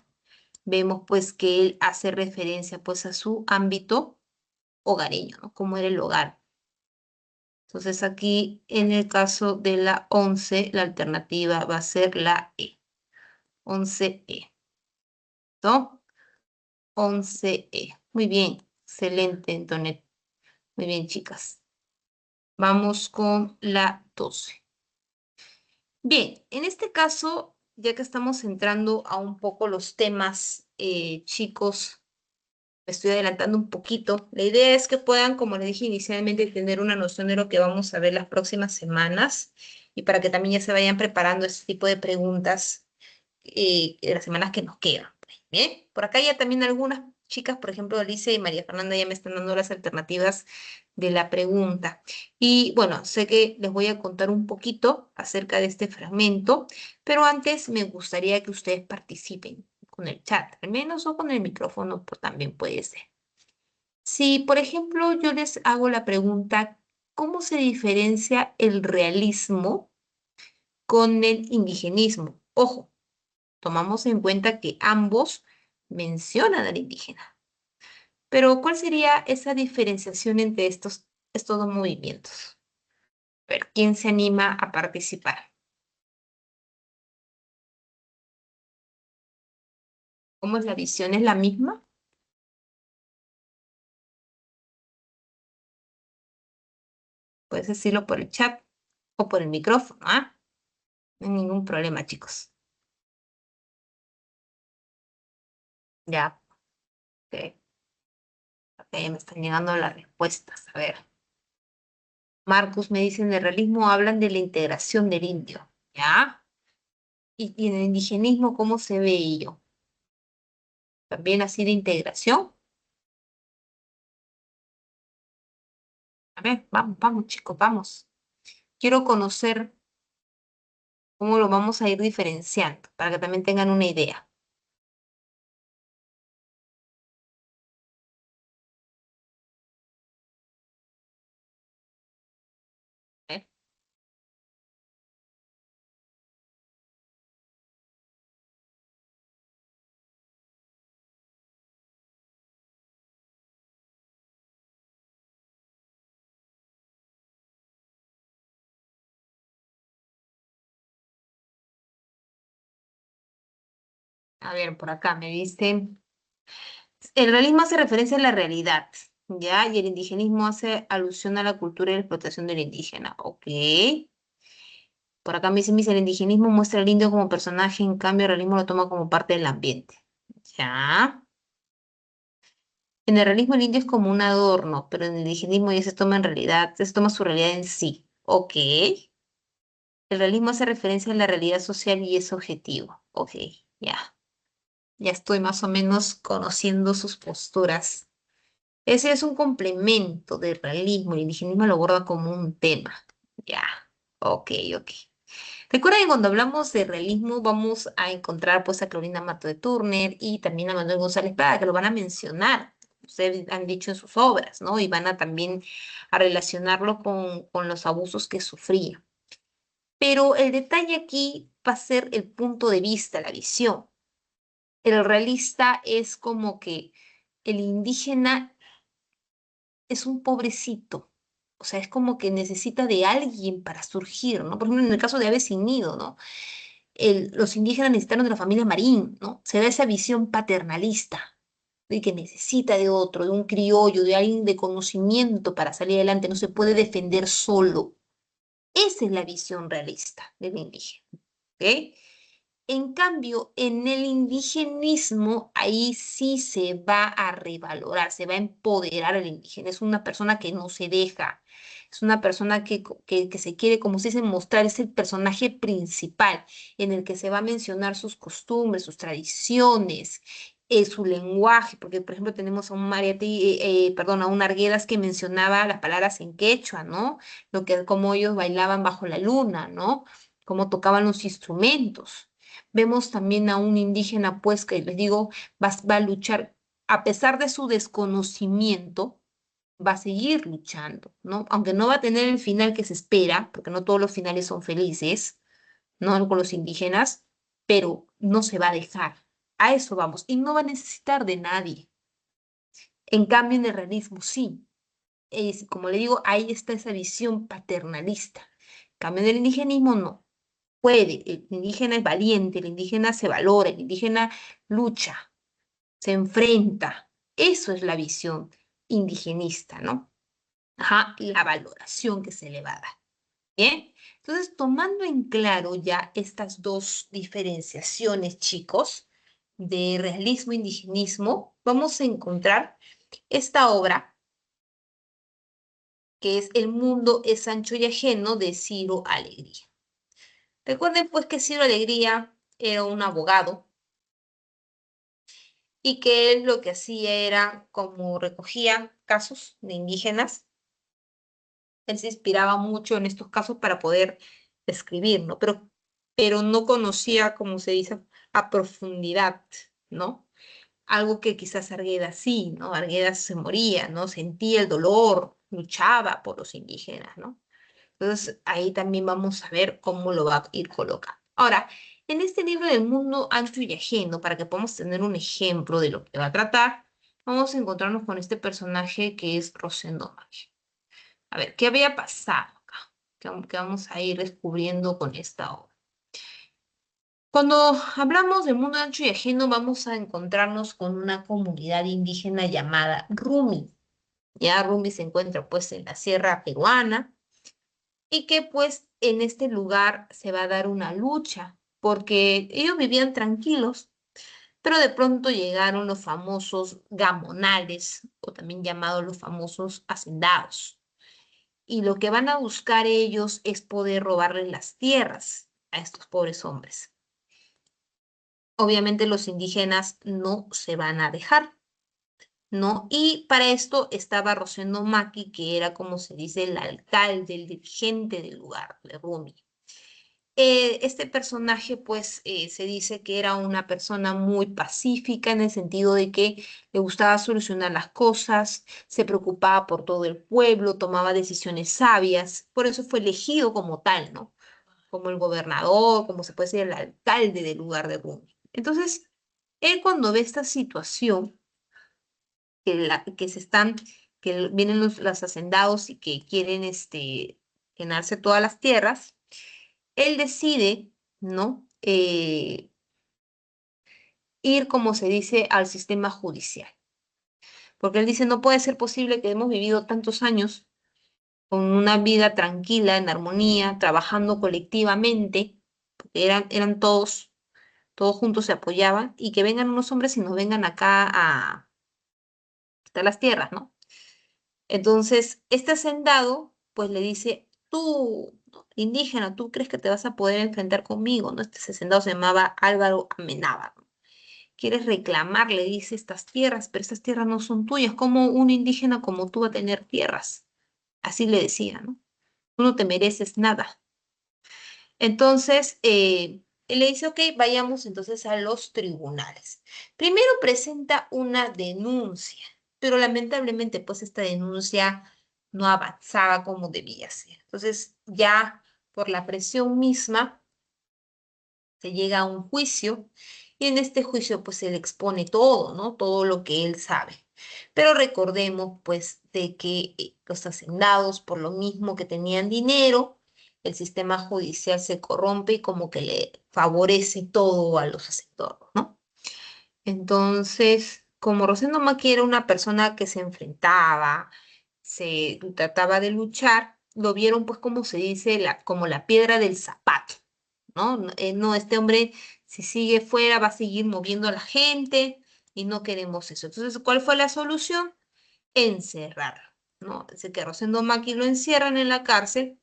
vemos pues que él hace referencia pues a su ámbito hogareño, ¿no? Cómo era el hogar. Entonces aquí en el caso de la 11, la alternativa va a ser la E. 11E. ¿No? 11E. Muy bien. Excelente, Antonet. Muy bien, chicas. Vamos con la 12. Bien, en este caso, ya que estamos entrando a un poco los temas, chicos, me estoy adelantando un poquito. La idea es que puedan, como les dije inicialmente, tener una noción de lo que vamos a ver las próximas semanas y para que también ya se vayan preparando este tipo de preguntas de las semanas que nos quedan. Pues, ¿bien? Por acá ya también algunas chicas, por ejemplo, Alicia y María Fernanda, ya me están dando las alternativas de la pregunta. Y bueno, sé que les voy a contar un poquito acerca de este fragmento, pero antes me gustaría que ustedes participen con el chat, al menos, o con el micrófono, pues también puede ser. Si, por ejemplo, yo les hago la pregunta, ¿cómo se diferencia el realismo con el indigenismo? Ojo, tomamos en cuenta que ambos mencionan al indígena. Pero, ¿cuál sería esa diferenciación entre estos dos movimientos? A ver, ¿quién se anima a participar? ¿Cómo es la visión? ¿Es la misma? Puedes decirlo por el chat o por el micrófono, ¿ah? No hay ningún problema, chicos. Ya, ok, ok, me están llegando las respuestas. A ver, Marcus me dice, en el realismo hablan de la integración del indio, ¿ya? Y en el indigenismo, ¿cómo se ve ello? ¿También así de integración? A ver, vamos, vamos, chicos, vamos. Quiero conocer cómo lo vamos a ir diferenciando para que también tengan una idea. ¿Eh? A ver, por acá me dicen, el realismo hace referencia a la realidad, ¿ya? Y el indigenismo hace alusión a la cultura y la explotación del indígena. Ok. Por acá me dice, el indigenismo muestra al indio como personaje, en cambio el realismo lo toma como parte del ambiente. ¿Ya? En el realismo el indio es como un adorno, pero en el indigenismo ya se toma en realidad, se toma su realidad en sí. Ok. El realismo hace referencia a la realidad social y es objetivo. Ok, ya. Ya estoy más o menos conociendo sus posturas. Ese es un complemento del realismo. El indigenismo lo aborda como un tema. Ya. Ok, ok. Recuerden que cuando hablamos de realismo vamos a encontrar pues a Clorinda Mato de Turner y también a Manuel González Prada, que lo van a mencionar. Ustedes han dicho en sus obras, ¿no? Y van a también a relacionarlo con los abusos que sufría. Pero el detalle aquí va a ser el punto de vista, la visión. El realista es como que el indígena es un pobrecito, o sea, es como que necesita de alguien para surgir, ¿no? Por ejemplo, en el caso de Aves sin nido, ¿no? Los indígenas necesitaron de la familia Marín, ¿no? Se da esa visión paternalista, de que necesita de otro, de un criollo, de alguien de conocimiento para salir adelante, no se puede defender solo. Esa es la visión realista del indígena, ¿ok? En cambio, en el indigenismo, ahí sí se va a revalorar, se va a empoderar el indígena. Es una persona que no se deja, es una persona que se quiere, como se dice, mostrar, es el personaje principal en el que se va a mencionar sus costumbres, sus tradiciones, su lenguaje, porque por ejemplo tenemos a un Mariategui, perdón, a un Arguedas que mencionaba las palabras en quechua, ¿no? Lo que, cómo ellos bailaban bajo la luna, ¿no? Cómo tocaban los instrumentos. Vemos también a un indígena, pues, que les digo, va a luchar, a pesar de su desconocimiento, va a seguir luchando, ¿no? Aunque no va a tener el final que se espera, porque no todos los finales son felices, ¿no? Con los indígenas, pero no se va a dejar. A eso vamos. Y no va a necesitar de nadie. En cambio, en el realismo sí. Como le digo, ahí está esa visión paternalista. En cambio, en el indigenismo no. Puede. El indígena es valiente, el indígena se valora, el indígena lucha, se enfrenta. Eso es la visión indigenista, ¿no? Ajá, la valoración que se le va a dar. Bien, entonces tomando en claro ya estas dos diferenciaciones, chicos, de realismo e indigenismo, vamos a encontrar esta obra que es El mundo es ancho y ajeno de Ciro Alegría. Recuerden pues que Ciro Alegría era un abogado y que él lo que hacía era como recogía casos de indígenas. Él se inspiraba mucho en estos casos para poder escribir, ¿no? Pero no conocía, como se dice, a profundidad, ¿no? Algo que quizás Arguedas sí, ¿no? Arguedas se moría, ¿no? Sentía el dolor, luchaba por los indígenas, ¿no? Entonces ahí también vamos a ver cómo lo va a ir colocando. Ahora, en este libro del mundo ancho y ajeno, para que podamos tener un ejemplo de lo que va a tratar, vamos a encontrarnos con este personaje que es Rosendo Maggi. A ver, ¿qué había pasado acá? Que vamos a ir descubriendo con esta obra. Cuando hablamos del mundo ancho y ajeno, vamos a encontrarnos con una comunidad indígena llamada Rumi. Ya Rumi se encuentra pues en la sierra peruana y que pues en este lugar se va a dar una lucha porque ellos vivían tranquilos, pero de pronto llegaron los famosos gamonales o también llamados los famosos hacendados. Y lo que van a buscar ellos es poder robarles las tierras a estos pobres hombres. Obviamente los indígenas no se van a dejar, ¿no? Y para esto estaba Rosendo Maqui, que era como se dice el alcalde, el dirigente del lugar, de Rumi. Este personaje, pues, se dice que era una persona muy pacífica en el sentido de que le gustaba solucionar las cosas, se preocupaba por todo el pueblo, tomaba decisiones sabias, por eso fue elegido como tal, ¿no? Como el gobernador, como se puede decir, el alcalde del lugar de Rumi. Entonces, él cuando ve esta situación, que se están, que vienen los hacendados y que quieren llenarse todas las tierras, él decide, ¿no? Ir, como se dice, al sistema judicial. Porque él dice, no puede ser posible que hemos vivido tantos años con una vida tranquila, en armonía, trabajando colectivamente, porque eran todos juntos se apoyaban, y que vengan unos hombres y nos vengan acá a quitar las tierras, ¿no? Entonces, este hacendado, pues le dice, tú, indígena, ¿tú crees que te vas a poder enfrentar conmigo? ¿No? Este hacendado se llamaba Álvaro Amenábar. Quieres reclamar, le dice, estas tierras, pero estas tierras no son tuyas. ¿Cómo un indígena como tú va a tener tierras? Así le decía, ¿no? Tú no te mereces nada. Entonces, él le dice, ok, vayamos entonces a los tribunales. Primero presenta una denuncia, pero lamentablemente, pues esta denuncia no avanzaba como debía ser. Entonces, ya por la presión misma, se llega a un juicio y en este juicio pues él expone todo, ¿no? Todo lo que él sabe. Pero recordemos pues de que los hacendados, por lo mismo que tenían dinero, el sistema judicial se corrompe y como que le favorece todo a los hacendados, ¿no? Entonces, como Rosendo Maqui era una persona que se enfrentaba, se trataba de luchar, lo vieron pues como se dice, como la piedra del zapato. ¿No? No, este hombre, si sigue fuera, va a seguir moviendo a la gente y no queremos eso. Entonces, ¿cuál fue la solución? Encerrar, ¿no? Así que a Rosendo Maqui lo encierran en la cárcel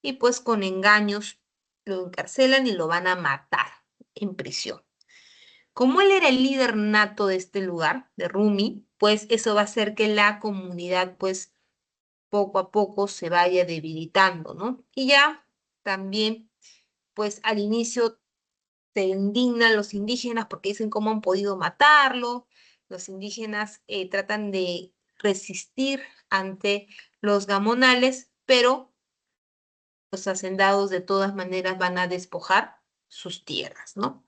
y pues con engaños lo encarcelan y lo van a matar en prisión. Como él era el líder nato de este lugar, de Rumi, pues eso va a hacer que la comunidad, pues poco a poco se vaya debilitando, ¿no? Y ya también, pues al inicio se indignan los indígenas porque dicen cómo han podido matarlo. Los indígenas tratan de resistir ante los gamonales, pero los hacendados de todas maneras van a despojar sus tierras, ¿no?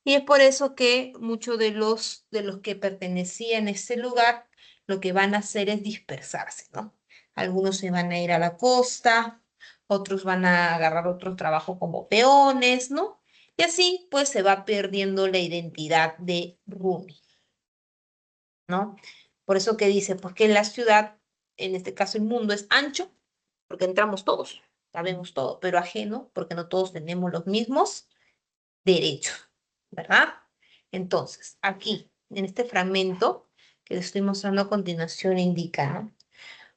Y es por eso que muchos de los que pertenecían a este lugar lo que van a hacer es dispersarse, ¿no? Algunos se van a ir a la costa, otros van a agarrar otro trabajo como peones, ¿no? Y así pues se va perdiendo la identidad de Rumi, ¿no? Por eso que dice, pues que la ciudad, en este caso el mundo es ancho, porque entramos todos, sabemos todo, pero ajeno, porque no todos tenemos los mismos derechos, ¿verdad? Entonces, aquí, en este fragmento que les estoy mostrando a continuación, indica, ¿no?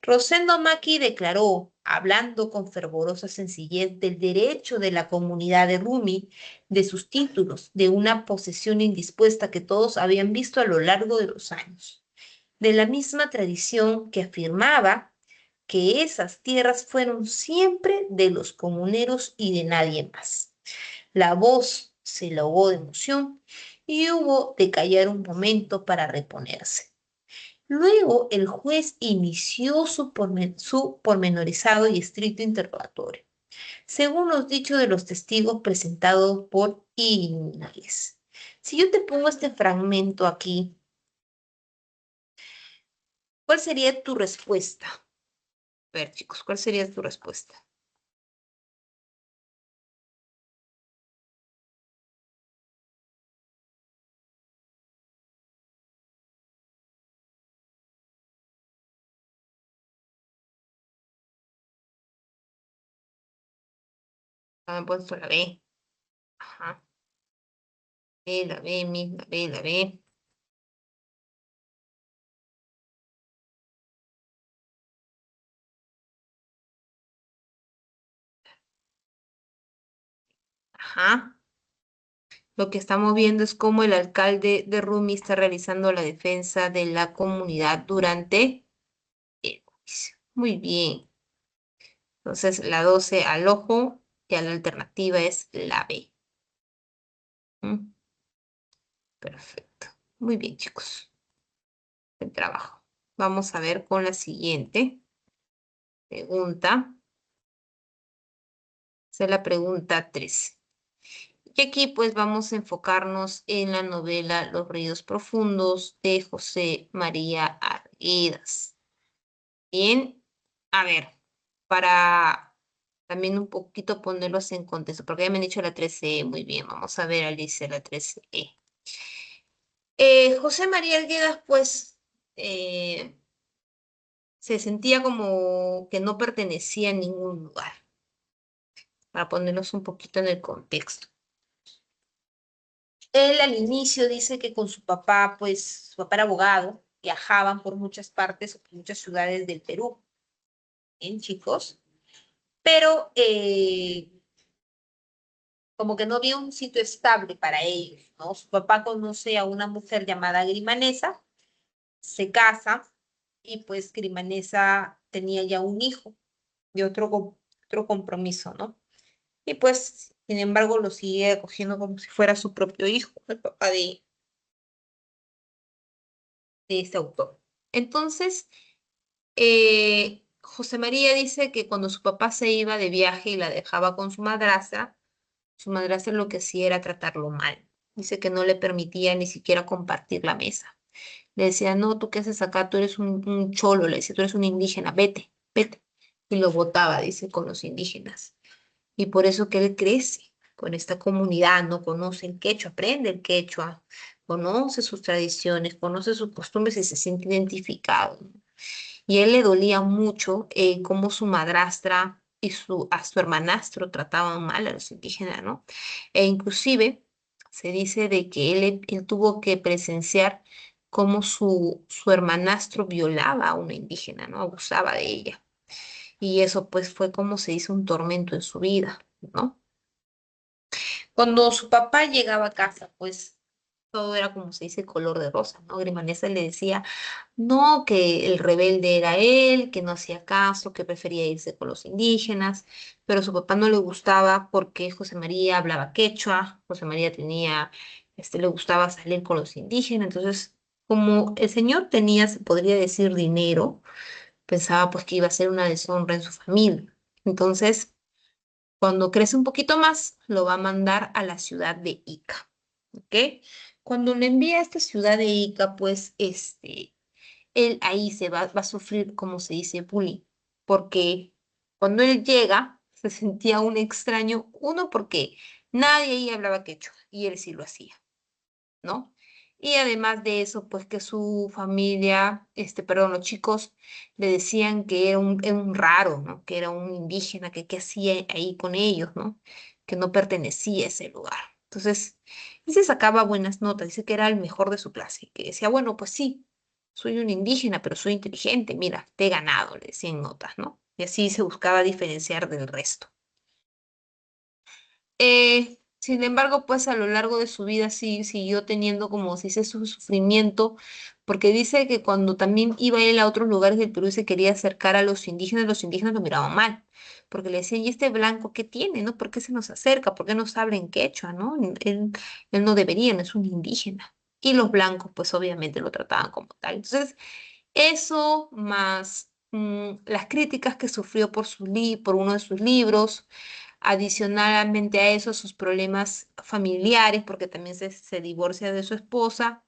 Rosendo Maki declaró, hablando con fervorosa sencillez, del derecho de la comunidad de Rumi, de sus títulos, de una posesión indispuesta que todos habían visto a lo largo de los años, de la misma tradición que afirmaba que esas tierras fueron siempre de los comuneros y de nadie más. La voz se le ahogó de emoción y hubo de callar un momento para reponerse. Luego el juez inició su pormenorizado y estricto interrogatorio, según los dichos de los testigos presentados por Ignacio. Si yo te pongo este fragmento aquí, ¿cuál sería tu respuesta? A ver, chicos, ¿cuál sería tu respuesta? Ah, me he puesto la B. Ajá. B, la B, la B, la B. Ajá. Lo que estamos viendo es cómo el alcalde de Rumi está realizando la defensa de la comunidad durante el juicio. Muy bien. Entonces, la 12 al ojo, y la alternativa es la B. ¿Mm? Perfecto. Muy bien, chicos. Buen trabajo. Vamos a ver con la siguiente pregunta. Esa es la pregunta 13. Y aquí pues vamos a enfocarnos en la novela Los Ríos Profundos de José María Arguedas. Bien, a ver, para también un poquito ponerlos en contexto, porque ya me han dicho la 13E, muy bien, vamos a ver, Alicia, la 13E. José María Arguedas, pues, se sentía como que no pertenecía a ningún lugar, para ponerlos un poquito en el contexto. Él al inicio dice que con su papá, pues, su papá era abogado, viajaban por muchas partes, por muchas ciudades del Perú, ¿bien, chicos? Pero como que no había un sitio estable para ellos, ¿no? Su papá conoce a una mujer llamada Grimanesa, se casa y pues Grimanesa tenía ya un hijo de otro compromiso, ¿no? Y pues, sin embargo, lo sigue acogiendo como si fuera su propio hijo, el papá de este autor. Entonces, José María dice que cuando su papá se iba de viaje y la dejaba con su madrastra lo que hacía era tratarlo mal. Dice que no le permitía ni siquiera compartir la mesa. Le decía, no, ¿tú qué haces acá? Tú eres un cholo, le decía, tú eres un indígena, vete, vete. Y lo botaba, dice, con los indígenas. Y por eso que él crece con esta comunidad, no conoce el quechua, aprende el quechua, conoce sus tradiciones, conoce sus costumbres y se siente identificado, ¿no? Y a él le dolía mucho cómo su madrastra y a su hermanastro trataban mal a los indígenas, ¿no? E inclusive se dice de que él tuvo que presenciar cómo su hermanastro violaba a una indígena, ¿no? Abusaba de ella. Y eso pues fue como se hizo un tormento en su vida, ¿no? Cuando su papá llegaba a casa, pues todo era como se dice color de rosa, ¿no? Grimanesa le decía, no, que el rebelde era él, que no hacía caso, que prefería irse con los indígenas, pero a su papá no le gustaba porque José María hablaba quechua, José María le gustaba salir con los indígenas, entonces como el señor tenía, se podría decir, dinero, pensaba pues que iba a ser una deshonra en su familia. Entonces, cuando crece un poquito más, lo va a mandar a la ciudad de Ica. ¿ok? Cuando lo envía a esta ciudad de Ica, pues, él ahí va a sufrir, como se dice, bullying, porque cuando él llega, se sentía un extraño, uno, porque nadie ahí hablaba quechua, y él sí lo hacía, ¿no? Y además de eso, pues que su familia, perdón, los chicos le decían que era un raro, ¿no? Que era un indígena, que qué hacía ahí con ellos, ¿no? Que no pertenecía a ese lugar. Entonces, él se sacaba buenas notas, dice que era el mejor de su clase, que decía, bueno, pues sí, soy un indígena, pero soy inteligente, mira, te he ganado, le decían notas, ¿no? Y así se buscaba diferenciar del resto. Sin embargo, pues a lo largo de su vida sí siguió teniendo, como se dice, su sufrimiento, porque dice que cuando también iba él a otros lugares del Perú y se quería acercar a los indígenas lo miraban mal, porque le decían, ¿y este blanco qué tiene, no? ¿Por qué se nos acerca? ¿Por qué nos habla en quechua, no? Él no debería, no es un indígena. Y los blancos, pues obviamente lo trataban como tal. Entonces, eso más las críticas que sufrió por uno de sus libros. Adicionalmente a eso, sus problemas familiares, porque también se divorcia de su esposa,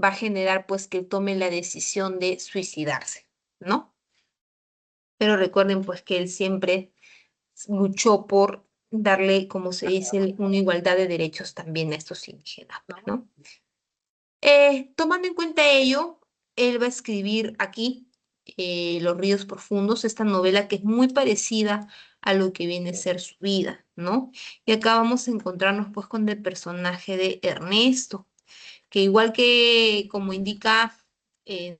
va a generar pues que él tome la decisión de suicidarse, ¿no? Pero recuerden pues que él siempre luchó por darle, como se dice, una igualdad de derechos también a estos indígenas, pues, ¿no? Tomando en cuenta ello, él va a escribir aquí Los ríos profundos, esta novela que es muy parecida a lo que viene a ser su vida, ¿no? Y acá vamos a encontrarnos pues con el personaje de Ernesto, que igual que como indica eh,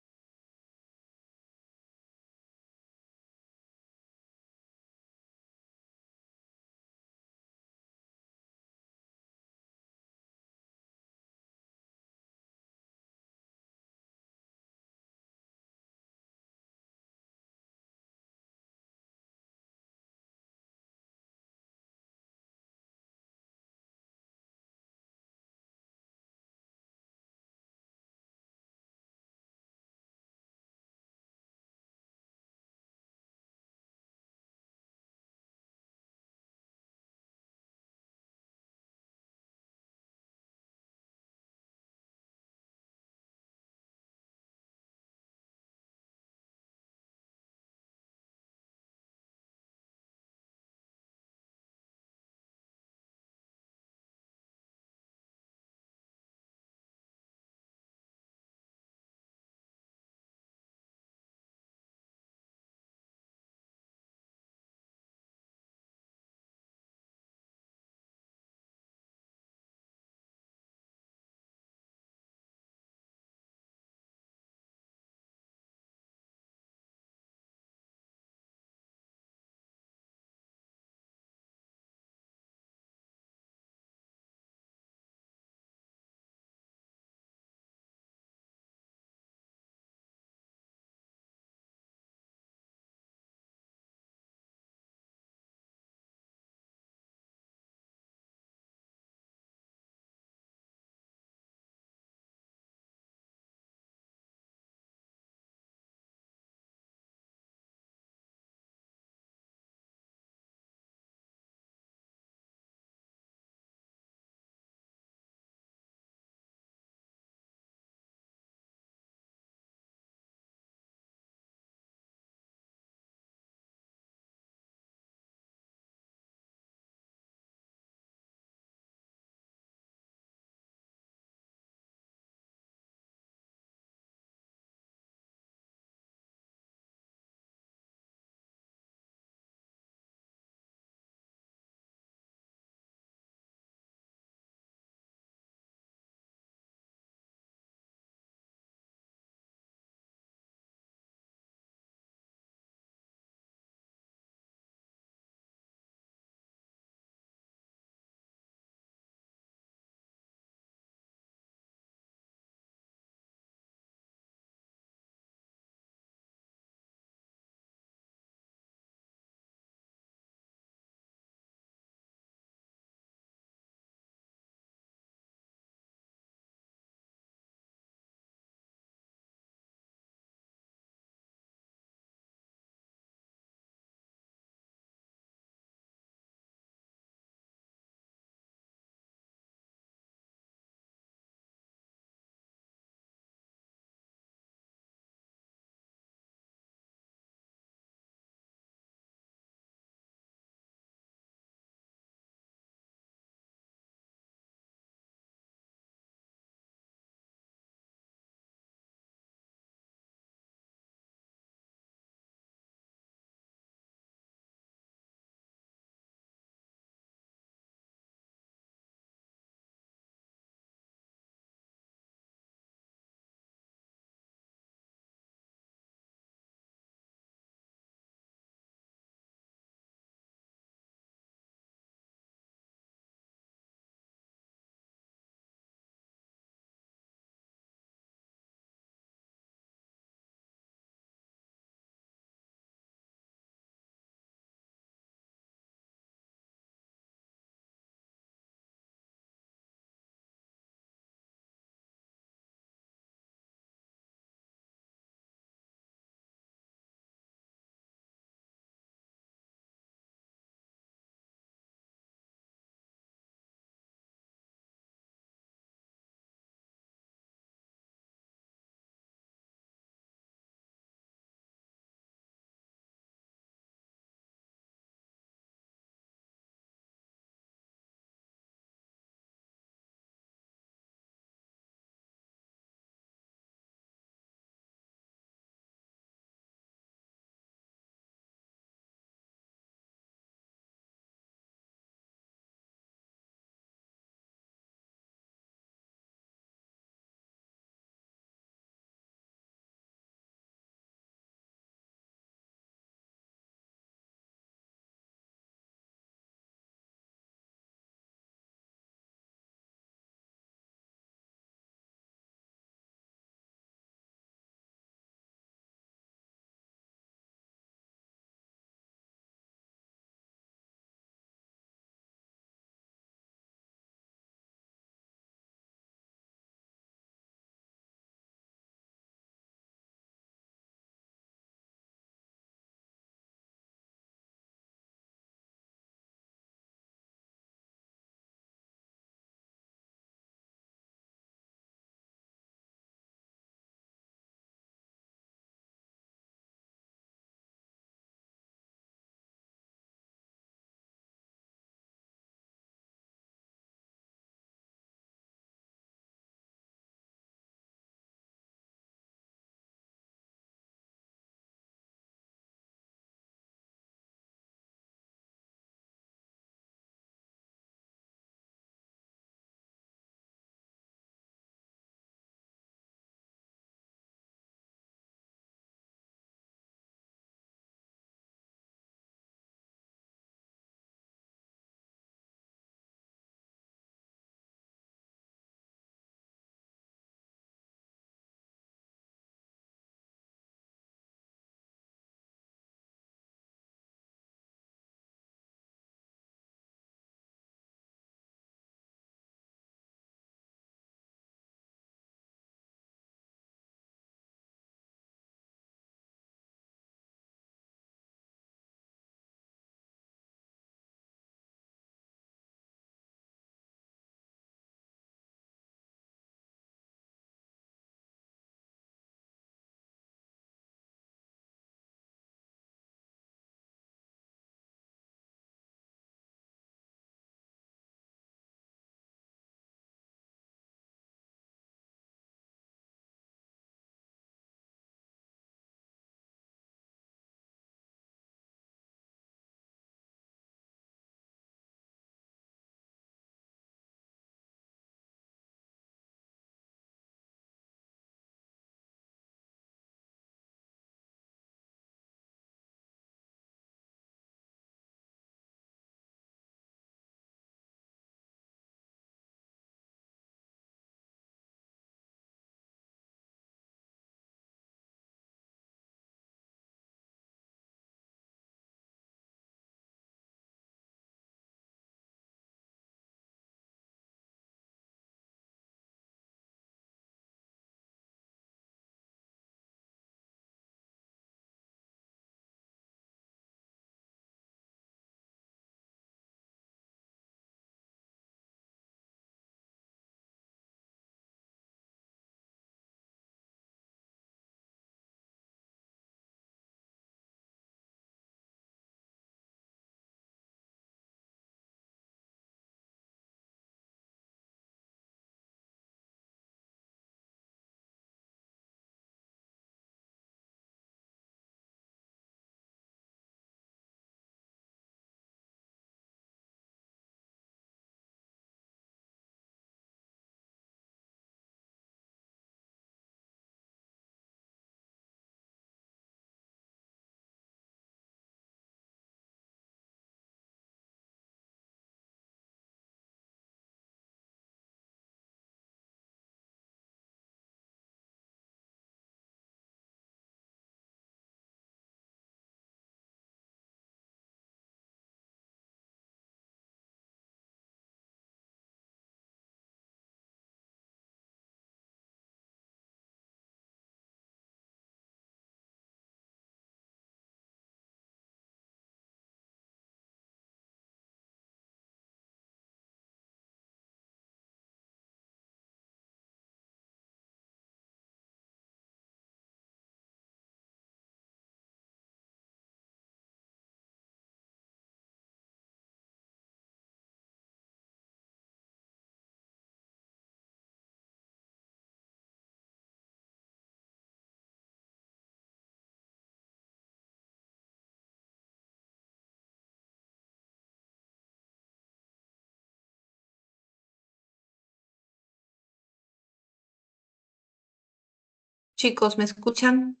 Chicos, ¿me escuchan?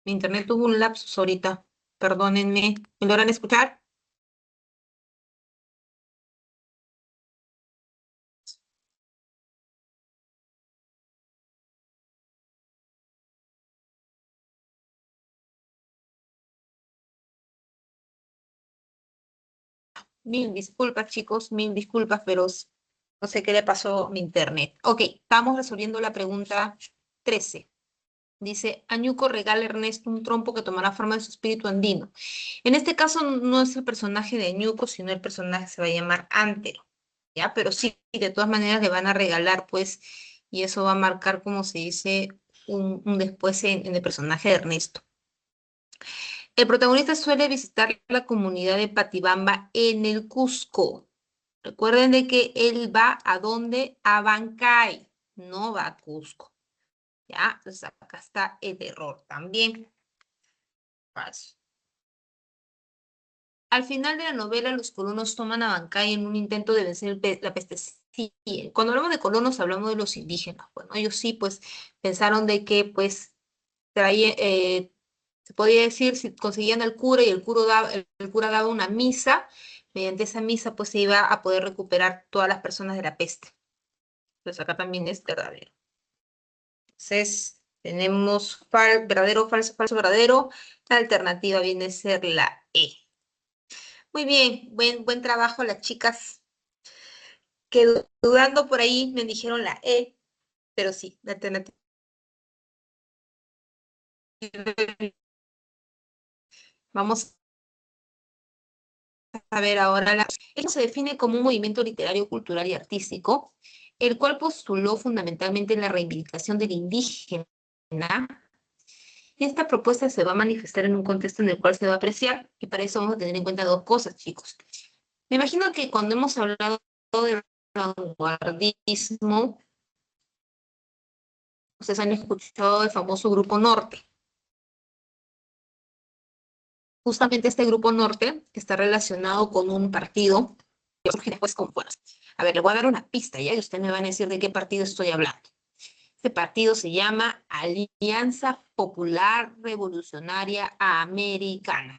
Mi internet tuvo un lapsus ahorita. Perdónenme. ¿Me logran escuchar? Mil disculpas, chicos, mil disculpas, pero no sé qué le pasó a mi internet. Ok, estamos resolviendo la pregunta 13. Dice, Añuco regala a Ernesto un trompo que tomará forma de su espíritu andino. En este caso no es el personaje de Añuco, sino el personaje se va a llamar Antero, ¿ya? Pero sí, de todas maneras le van a regalar, pues, y eso va a marcar, como se dice, un después en el personaje de Ernesto. El protagonista suele visitar la comunidad de Patibamba en el Cusco. Recuerden de que él va a dónde? A Bancay, no va a Cusco. ¿Ya? Entonces acá está el error también. Paso. Al final de la novela, los colonos toman a Bancay en un intento de vencer la peste. Sí, cuando hablamos de colonos, hablamos de los indígenas. Bueno, ellos sí, pues, pensaron de que, pues, traía, se podía decir, si conseguían al cura y el cura daba una misa, mediante esa misa, pues, se iba a poder recuperar todas las personas de la peste. Entonces acá también es verdadero. Entonces, tenemos verdadero, falso, falso, verdadero. La alternativa viene a ser la E. Muy bien, buen trabajo las chicas que dudando por ahí me dijeron la E, pero sí, la alternativa. Vamos a ver ahora. Esto se define como un movimiento literario, cultural y artístico, el cual postuló fundamentalmente la reivindicación del indígena. Y esta propuesta se va a manifestar en un contexto en el cual se va a apreciar, y para eso vamos a tener en cuenta dos cosas, chicos. Me imagino que cuando hemos hablado del vanguardismo, ustedes han escuchado el famoso Grupo Norte. Justamente este Grupo Norte está relacionado con un partido que surge después con, bueno, a ver, le voy a dar una pista ya y usted me va a decir de qué partido estoy hablando. Este partido se llama Alianza Popular Revolucionaria Americana.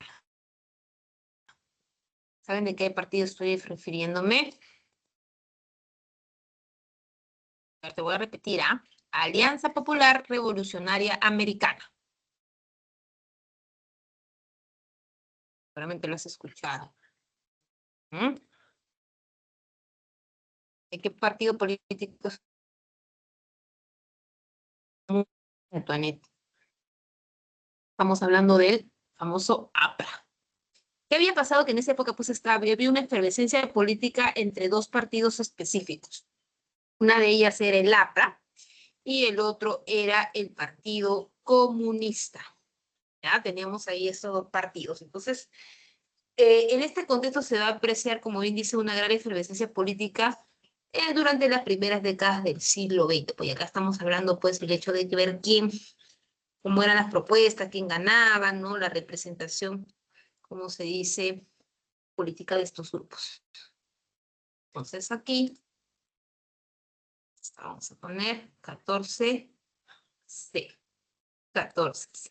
¿Saben de qué partido estoy refiriéndome? A ver, te voy a repetir, ¿ah? Alianza Popular Revolucionaria Americana. Seguramente lo has escuchado. ¿Mm? ¿De qué partido político es Antoinette? Estamos hablando del famoso APRA. ¿Qué había pasado? Que en esa época pues había una efervescencia política entre dos partidos específicos. Una de ellas era el APRA y el otro era el Partido Comunista. ¿Ya? Teníamos ahí estos dos partidos. Entonces, en este contexto se va a apreciar, como bien dice, una gran efervescencia política durante las primeras décadas del siglo XX. Pues acá estamos hablando pues del hecho de ver quién, cómo eran las propuestas, quién ganaba, ¿no? La representación, como se dice, política de estos grupos. Entonces aquí vamos a poner 14C. 14C.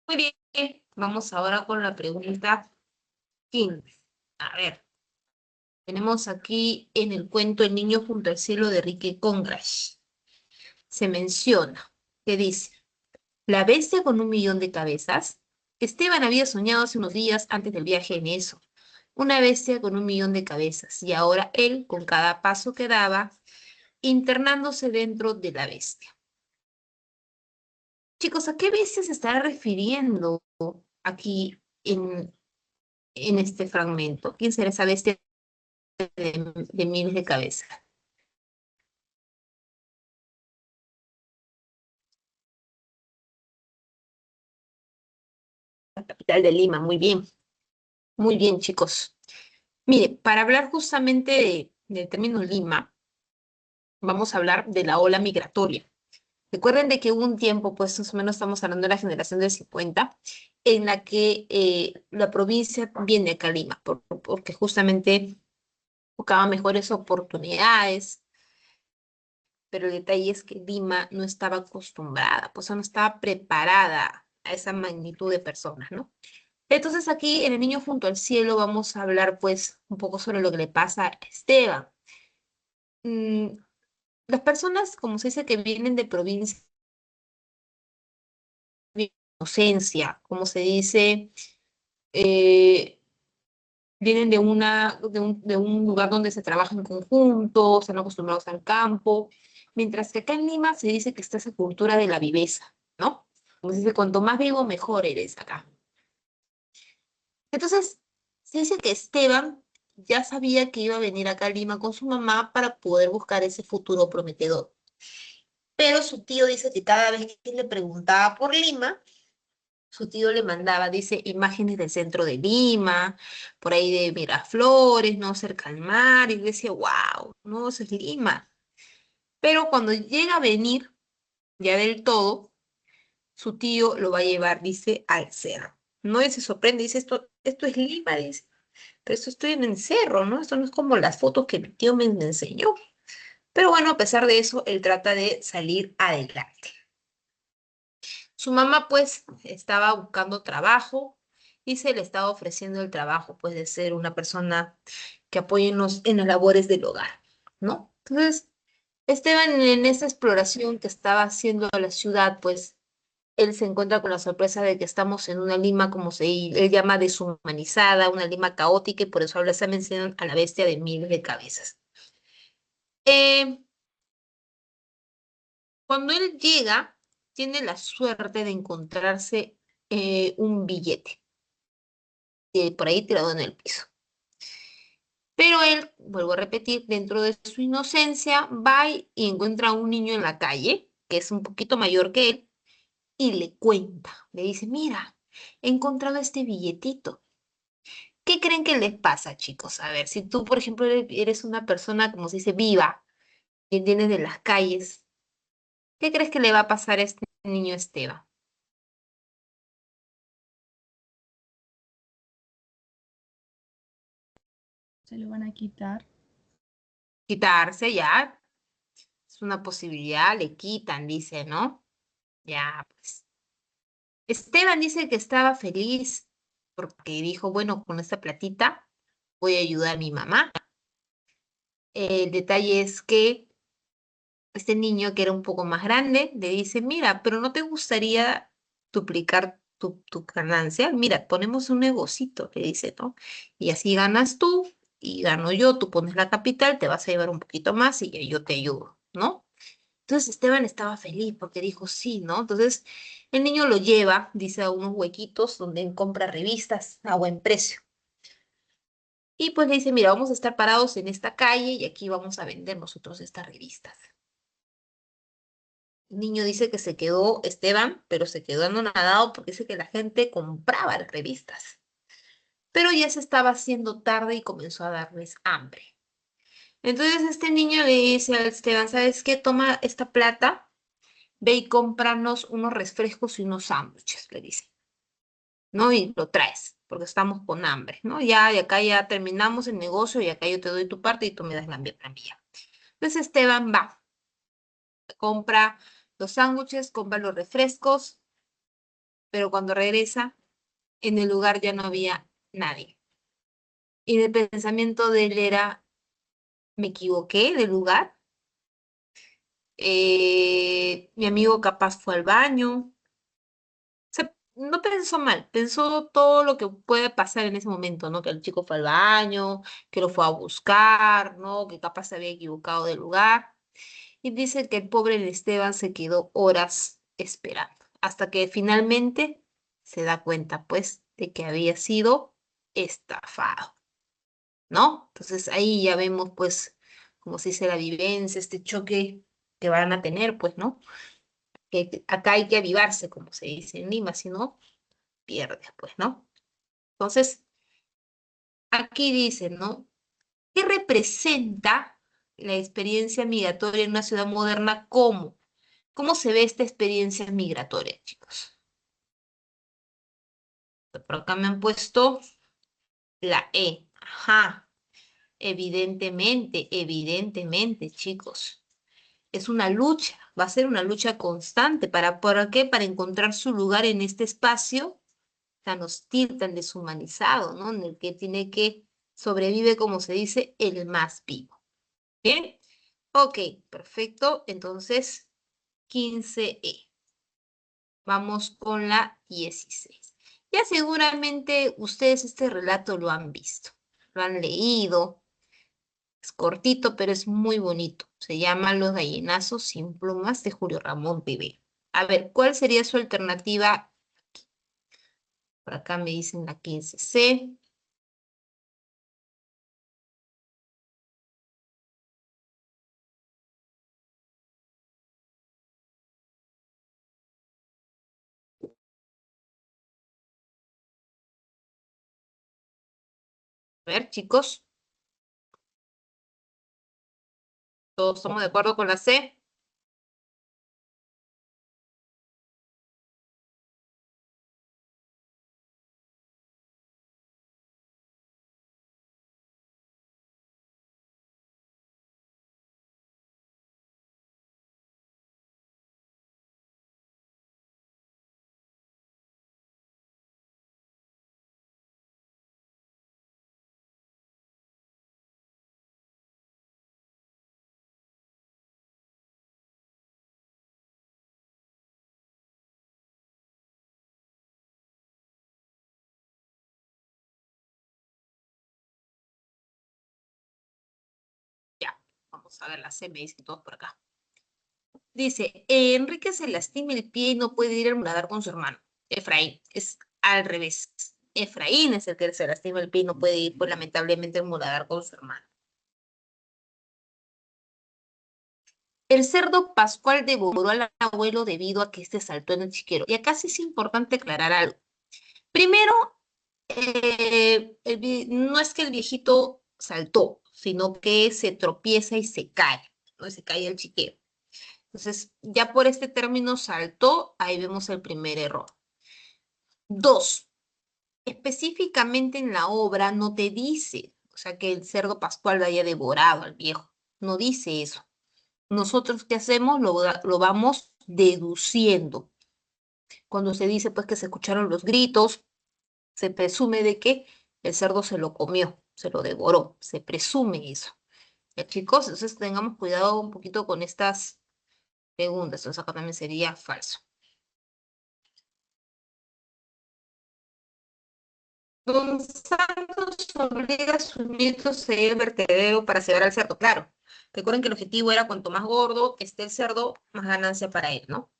Muy bien, vamos ahora con la pregunta 15. A ver, tenemos aquí en el cuento El niño junto al cielo de Enrique Congrash. Se menciona que dice, la bestia con 1 millón de cabezas. Esteban había soñado hace unos días antes del viaje en eso. Una bestia con 1 millón de cabezas. Y ahora él, con cada paso que daba, internándose dentro de la bestia. Chicos, ¿a qué bestia se está refiriendo aquí en este fragmento? ¿Quién será esa bestia de miles de cabezas? La capital de Lima, muy bien. Muy bien, chicos. Mire, para hablar justamente del término Lima, vamos a hablar de la ola migratoria. Recuerden de que hubo un tiempo, pues más o menos estamos hablando de la generación del 50, en la que la provincia viene acá a Lima, porque justamente buscaba mejores oportunidades, pero el detalle es que Lima no estaba acostumbrada, pues no estaba preparada a esa magnitud de personas, ¿no? Entonces aquí en El Niño junto al cielo vamos a hablar pues un poco sobre lo que le pasa a Esteban. Mm, las personas, como se dice, que vienen de provincia, de inocencia, como se dice, eh, vienen de un lugar donde se trabaja en conjunto, están acostumbrados al campo, mientras que acá en Lima se dice que está esa cultura de la viveza, ¿no? Como se dice, cuanto más vivo, mejor eres acá. Entonces, se dice que Esteban ya sabía que iba a venir acá a Lima con su mamá para poder buscar ese futuro prometedor. Pero su tío dice que cada vez que le preguntaba por Lima, su tío le mandaba, dice, imágenes del centro de Lima, por ahí de Miraflores, ¿no? Cerca al mar, y decía, wow, no, eso es Lima. Pero cuando llega a venir, ya del todo, su tío lo va a llevar, dice, al cerro. No y se sorprende, dice, esto es Lima, dice, pero esto estoy en el cerro, ¿no? Esto no es como las fotos que mi tío me enseñó. Pero bueno, a pesar de eso, él trata de salir adelante. Su mamá pues estaba buscando trabajo y se le estaba ofreciendo el trabajo pues de ser una persona que apoye en las labores del hogar, ¿no? Entonces, Esteban en esa exploración que estaba haciendo la ciudad, pues él se encuentra con la sorpresa de que estamos en una Lima como él llama deshumanizada, una Lima caótica y por eso habla esa mención a la bestia de miles de cabezas. Eh, Cuando él llega, tiene la suerte de encontrarse un billete por ahí tirado en el piso. Pero él, vuelvo a repetir, dentro de su inocencia, va y encuentra a un niño en la calle, que es un poquito mayor que él, y le cuenta, le dice, mira, he encontrado este billetito. ¿Qué creen que les pasa, chicos? A ver, si tú, por ejemplo, eres una persona, como se dice, viva, que vienes de las calles, ¿qué crees que le va a pasar a este niño Esteban? Se lo van a quitar. Quitarse ya, es una posibilidad, le quitan, dice, ¿no? Ya, pues. Esteban dice que estaba feliz porque dijo, bueno, con esta platita voy a ayudar a mi mamá. El detalle es que este niño, que era un poco más grande, le dice, mira, pero ¿no te gustaría duplicar tu ganancia? Mira, ponemos un negocito, le dice, ¿no? Y así ganas tú y gano yo, tú pones la capital, te vas a llevar un poquito más y yo te ayudo, ¿no? Entonces Esteban estaba feliz porque dijo sí, ¿no? Entonces el niño lo lleva, dice, a unos huequitos donde él compra revistas a buen precio. Y pues le dice, mira, vamos a estar parados en esta calle y aquí vamos a vender nosotros estas revistas. El niño dice que se quedó, Esteban, pero se quedó anonadado porque dice que la gente compraba las revistas. Pero ya se estaba haciendo tarde y comenzó a darles hambre. Entonces este niño le dice a Esteban, ¿sabes qué? Toma esta plata, ve y cómpranos unos refrescos y unos sándwiches, le dice, ¿no? Y lo traes, porque estamos con hambre, ¿no? Ya, y acá ya terminamos el negocio y acá yo te doy tu parte y tú me das la mía. Entonces Esteban va, compra los sándwiches, compra los refrescos, pero cuando regresa, en el lugar ya no había nadie. Y el pensamiento de él era, me equivoqué del lugar, mi amigo capaz fue al baño. No pensó mal, pensó todo lo que puede pasar en ese momento, ¿no? Que el chico fue al baño, que lo fue a buscar, ¿no? Que capaz se había equivocado de lugar. Y dice que el pobre Esteban se quedó horas esperando, hasta que finalmente se da cuenta, pues, de que había sido estafado, ¿no? Entonces ahí ya vemos, pues, como se dice la vivencia, este choque que van a tener, pues, ¿no? Que acá hay que avivarse, como se dice en Lima, si no pierdes, pues, ¿no? Entonces, aquí dice, ¿no? ¿Qué representa la experiencia migratoria en una ciudad moderna? ¿Cómo? ¿Cómo se ve esta experiencia migratoria, chicos? Por acá me han puesto la E. Ajá, evidentemente, chicos. Es una lucha, va a ser una lucha constante. ¿Para qué? Para encontrar su lugar en este espacio tan hostil, tan deshumanizado, ¿no? En el que tiene que sobrevive, como se dice, el más vivo. ¿Bien? Ok, perfecto. Entonces, 15E. Vamos con la 16. Ya seguramente ustedes este relato lo han visto, lo han leído. Es cortito, pero es muy bonito. Se llama Los gallinazos sin plumas de Julio Ramón Vive. A ver, ¿cuál sería su alternativa? Por acá me dicen la 15C. A ver, chicos, ¿todos estamos de acuerdo con la C? Ya, vamos a ver la C, me dicen todos por acá. Dice, Enrique se lastima el pie y no puede ir al muladar con su hermano. Efraín, es al revés. Efraín es el que se lastima el pie y no puede ir, pues lamentablemente, al muladar con su hermano. El cerdo Pascual devoró al abuelo debido a que éste saltó en el chiquero. Y acá sí es importante aclarar algo. Primero, no es que el viejito saltó, sino que se tropieza y se cae, ¿no? Se cae el chiquero. Entonces, ya por este término saltó, ahí vemos el primer error. Dos, específicamente en la obra no te dice, o sea, que el cerdo Pascual lo haya devorado al viejo. No dice eso. Nosotros, ¿qué hacemos? Lo vamos deduciendo. Cuando se dice, pues, que se escucharon los gritos, se presume de que el cerdo se lo comió, se lo devoró, se presume eso. ¿Ya, chicos? Entonces tengamos cuidado un poquito con estas preguntas. Entonces acá también sería falso. Don Santos obliga a sus nietos a ir al vertedero para cebar al cerdo. Claro, recuerden que el objetivo era cuanto más gordo esté el cerdo, más ganancia para él, ¿no?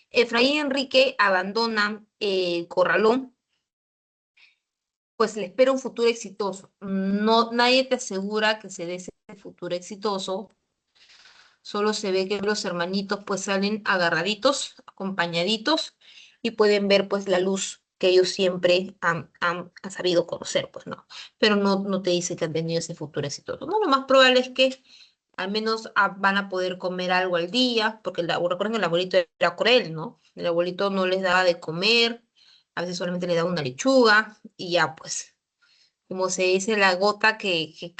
Efraín y Enrique abandonan el corralón, pues le espera un futuro exitoso. No, nadie te asegura que se dé ese futuro exitoso. Solo se ve que los hermanitos pues salen agarraditos, acompañaditos y pueden ver pues la luz que ellos siempre han sabido conocer, pues no. Pero no te dice que han tenido ese futuro exitoso. No, lo más probable es que al menos van a poder comer algo al día, porque recuerden que el abuelito era cruel, ¿no? El abuelito no les daba de comer, a veces solamente le daba una lechuga y ya pues. Como se dice, la gota que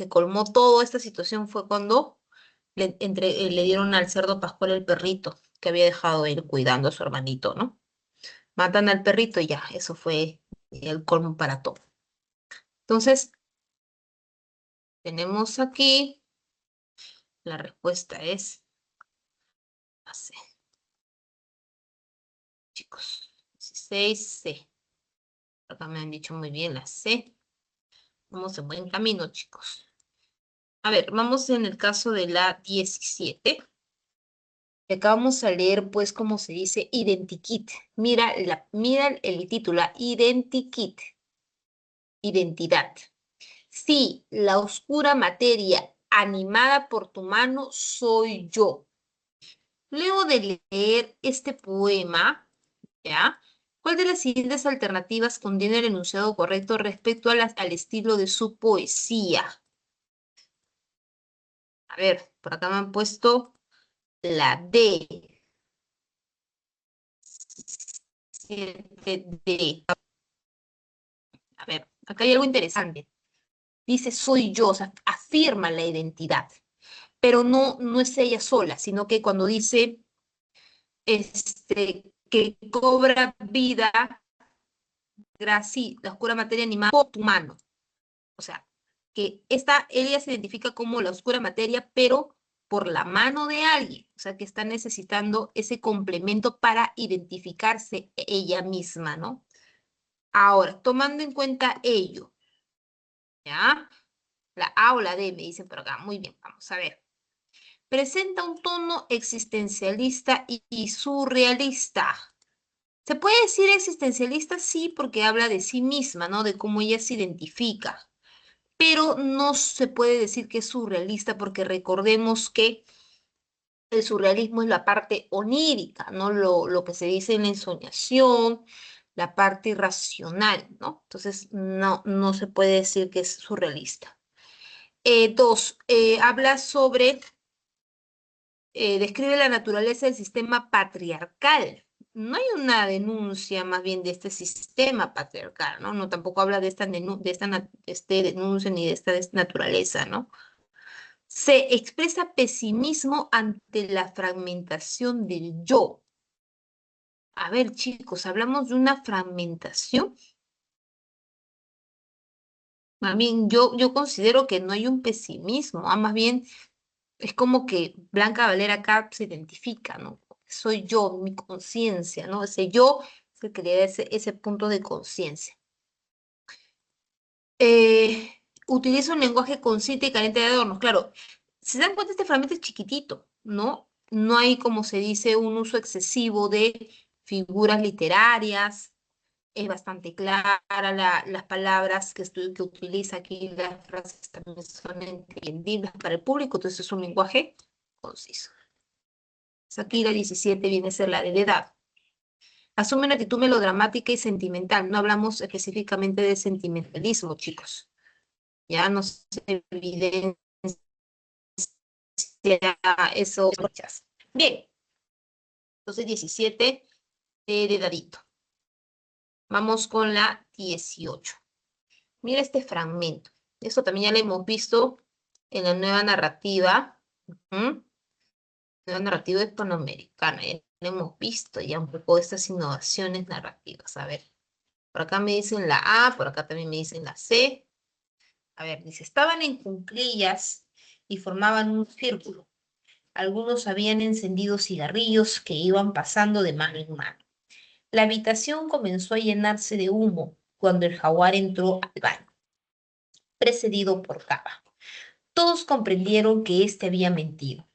colmó toda esta situación fue cuando le dieron al cerdo Pascual el perrito que había dejado él cuidando a su hermanito, ¿no? Matan al perrito y ya, eso fue el colmo para todo. Entonces, tenemos aquí, la respuesta es la C. Chicos, 16C. Acá me han dicho muy bien la C. Vamos en buen camino, chicos. A ver, vamos en el caso de la 17. Y acá vamos a leer, pues, como se dice, identikit. Mira el título, identikit, identidad. Sí, la oscura materia animada por tu mano soy yo. Luego de leer este poema, ¿ya? ¿Cuál de las siguientes alternativas contiene el enunciado correcto respecto al estilo de su poesía? A ver, por acá me han puesto la D. 7D. A ver, acá hay algo interesante. Dice soy yo, o sea, afirma la identidad. pero no es ella sola, sino que cuando dice que cobra vida, gracias, la oscura materia animada por tu mano. O sea, que ella se identifica como la oscura materia, pero por la mano de alguien. O sea, que está necesitando ese complemento para identificarse ella misma, ¿no? Ahora, tomando en cuenta ello, ¿ya? La A o la D me dicen por acá. Muy bien, vamos a ver. Presenta un tono existencialista y surrealista. ¿Se puede decir existencialista? Sí, porque habla de sí misma, ¿no? De cómo ella se identifica. Pero no se puede decir que es surrealista porque recordemos que el surrealismo es la parte onírica, ¿no? Lo que se dice en la ensoñación, la parte irracional, ¿no? Entonces, no se puede decir que es surrealista. Dos, habla sobre, describe la naturaleza del sistema patriarcal. No hay una denuncia más bien de este sistema patriarcal, ¿no? No tampoco habla de esta, denuncia ni de esta naturaleza, ¿no? Se expresa pesimismo ante la fragmentación del yo. A ver, chicos, hablamos de una fragmentación. Más bien, yo considero que no hay un pesimismo, más bien es como que Blanca Valera acá se identifica, ¿no? Soy yo, mi conciencia, ¿no? Ese yo es el que le da ese punto de conciencia. Utiliza un lenguaje consciente y carente de adornos. Claro, se dan cuenta, este fragmento es chiquitito, ¿no? No hay, como se dice, un uso excesivo de figuras literarias. Es bastante clara las palabras que utiliza aquí, las frases también son entendibles para el público, entonces es un lenguaje conciso. Aquí la 17 viene a ser la de edad. Asume una actitud melodramática y sentimental. No hablamos específicamente de sentimentalismo, chicos. Ya no se evidencia eso. Bien, entonces 17 de dadito. Vamos con la 18. Mira este fragmento. Esto también ya lo hemos visto en la nueva narrativa. Nueva narrativa hispanoamericana. Ya lo hemos visto ya un poco estas innovaciones narrativas. A ver, por acá me dicen la A, por acá también me dicen la C. A ver, dice, estaban en cuclillas y formaban un círculo. Algunos habían encendido cigarrillos que iban pasando de mano en mano. La habitación comenzó a llenarse de humo cuando el jaguar entró al baño, precedido por Cava. Todos comprendieron que éste había mentido.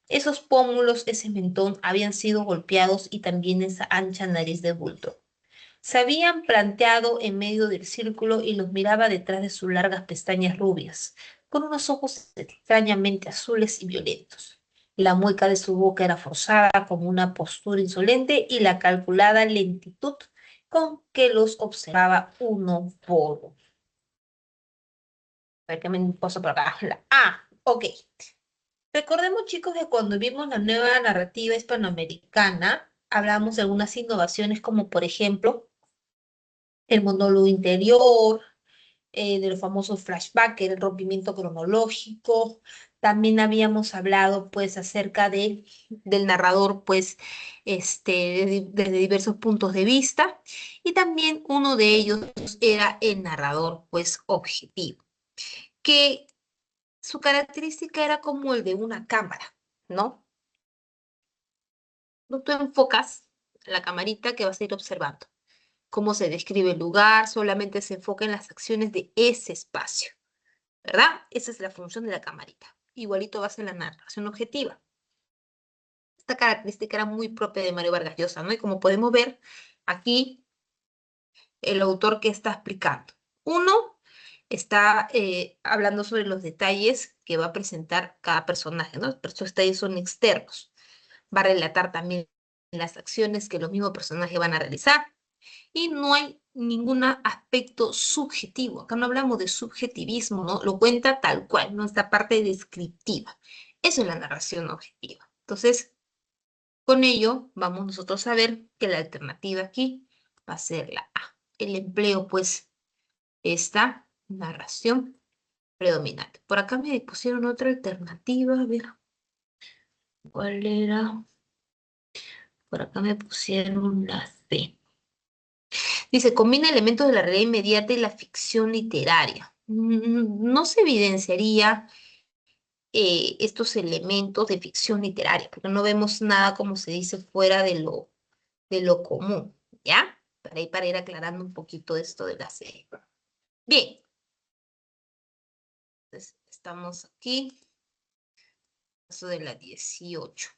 Esos pómulos, ese mentón, habían sido golpeados y también esa ancha nariz de bulto. Se habían planteado en medio del círculo y los miraba detrás de sus largas pestañas rubias, con unos ojos extrañamente azules y violentos. La mueca de su boca era forzada como una postura insolente y la calculada lentitud con que los observaba uno por uno. A ver qué me pasa por acá. Ok. Recordemos, chicos, que cuando vimos la nueva narrativa hispanoamericana, hablamos de algunas innovaciones como, por ejemplo, el monólogo interior, de los famosos flashbacks, el rompimiento cronológico. También habíamos hablado, pues, acerca del narrador, pues, desde diversos puntos de vista. Y también uno de ellos era el narrador, pues, objetivo, que su característica era como el de una cámara, ¿no? Tú enfocas la camarita que vas a ir observando. Cómo se describe el lugar, solamente se enfoca en las acciones de ese espacio, ¿verdad? Esa es la función de la camarita. Igualito va a ser la narración objetiva. Esta característica era muy propia de Mario Vargas Llosa, ¿no? Y como podemos ver aquí, el autor que está explicando. Uno está hablando sobre los detalles que va a presentar cada personaje, ¿no? Pero estos detalles son externos. Va a relatar también las acciones que los mismos personajes van a realizar. Y no hay ningún aspecto subjetivo. Acá no hablamos de subjetivismo, ¿no? Lo cuenta tal cual, ¿no? Esta parte descriptiva. Eso es la narración objetiva. Entonces, con ello vamos nosotros a ver que la alternativa aquí va a ser la A. El empleo, pues, esta narración predominante. Por acá me pusieron otra alternativa, a ver, ¿cuál era? Por acá me pusieron la C. Dice, combina elementos de la realidad inmediata y la ficción literaria. No se evidenciaría estos elementos de ficción literaria, porque no vemos nada, como se dice, fuera de lo común, ¿ya? Para ir aclarando un poquito esto de la serie. Bien, entonces estamos aquí, caso de la 18.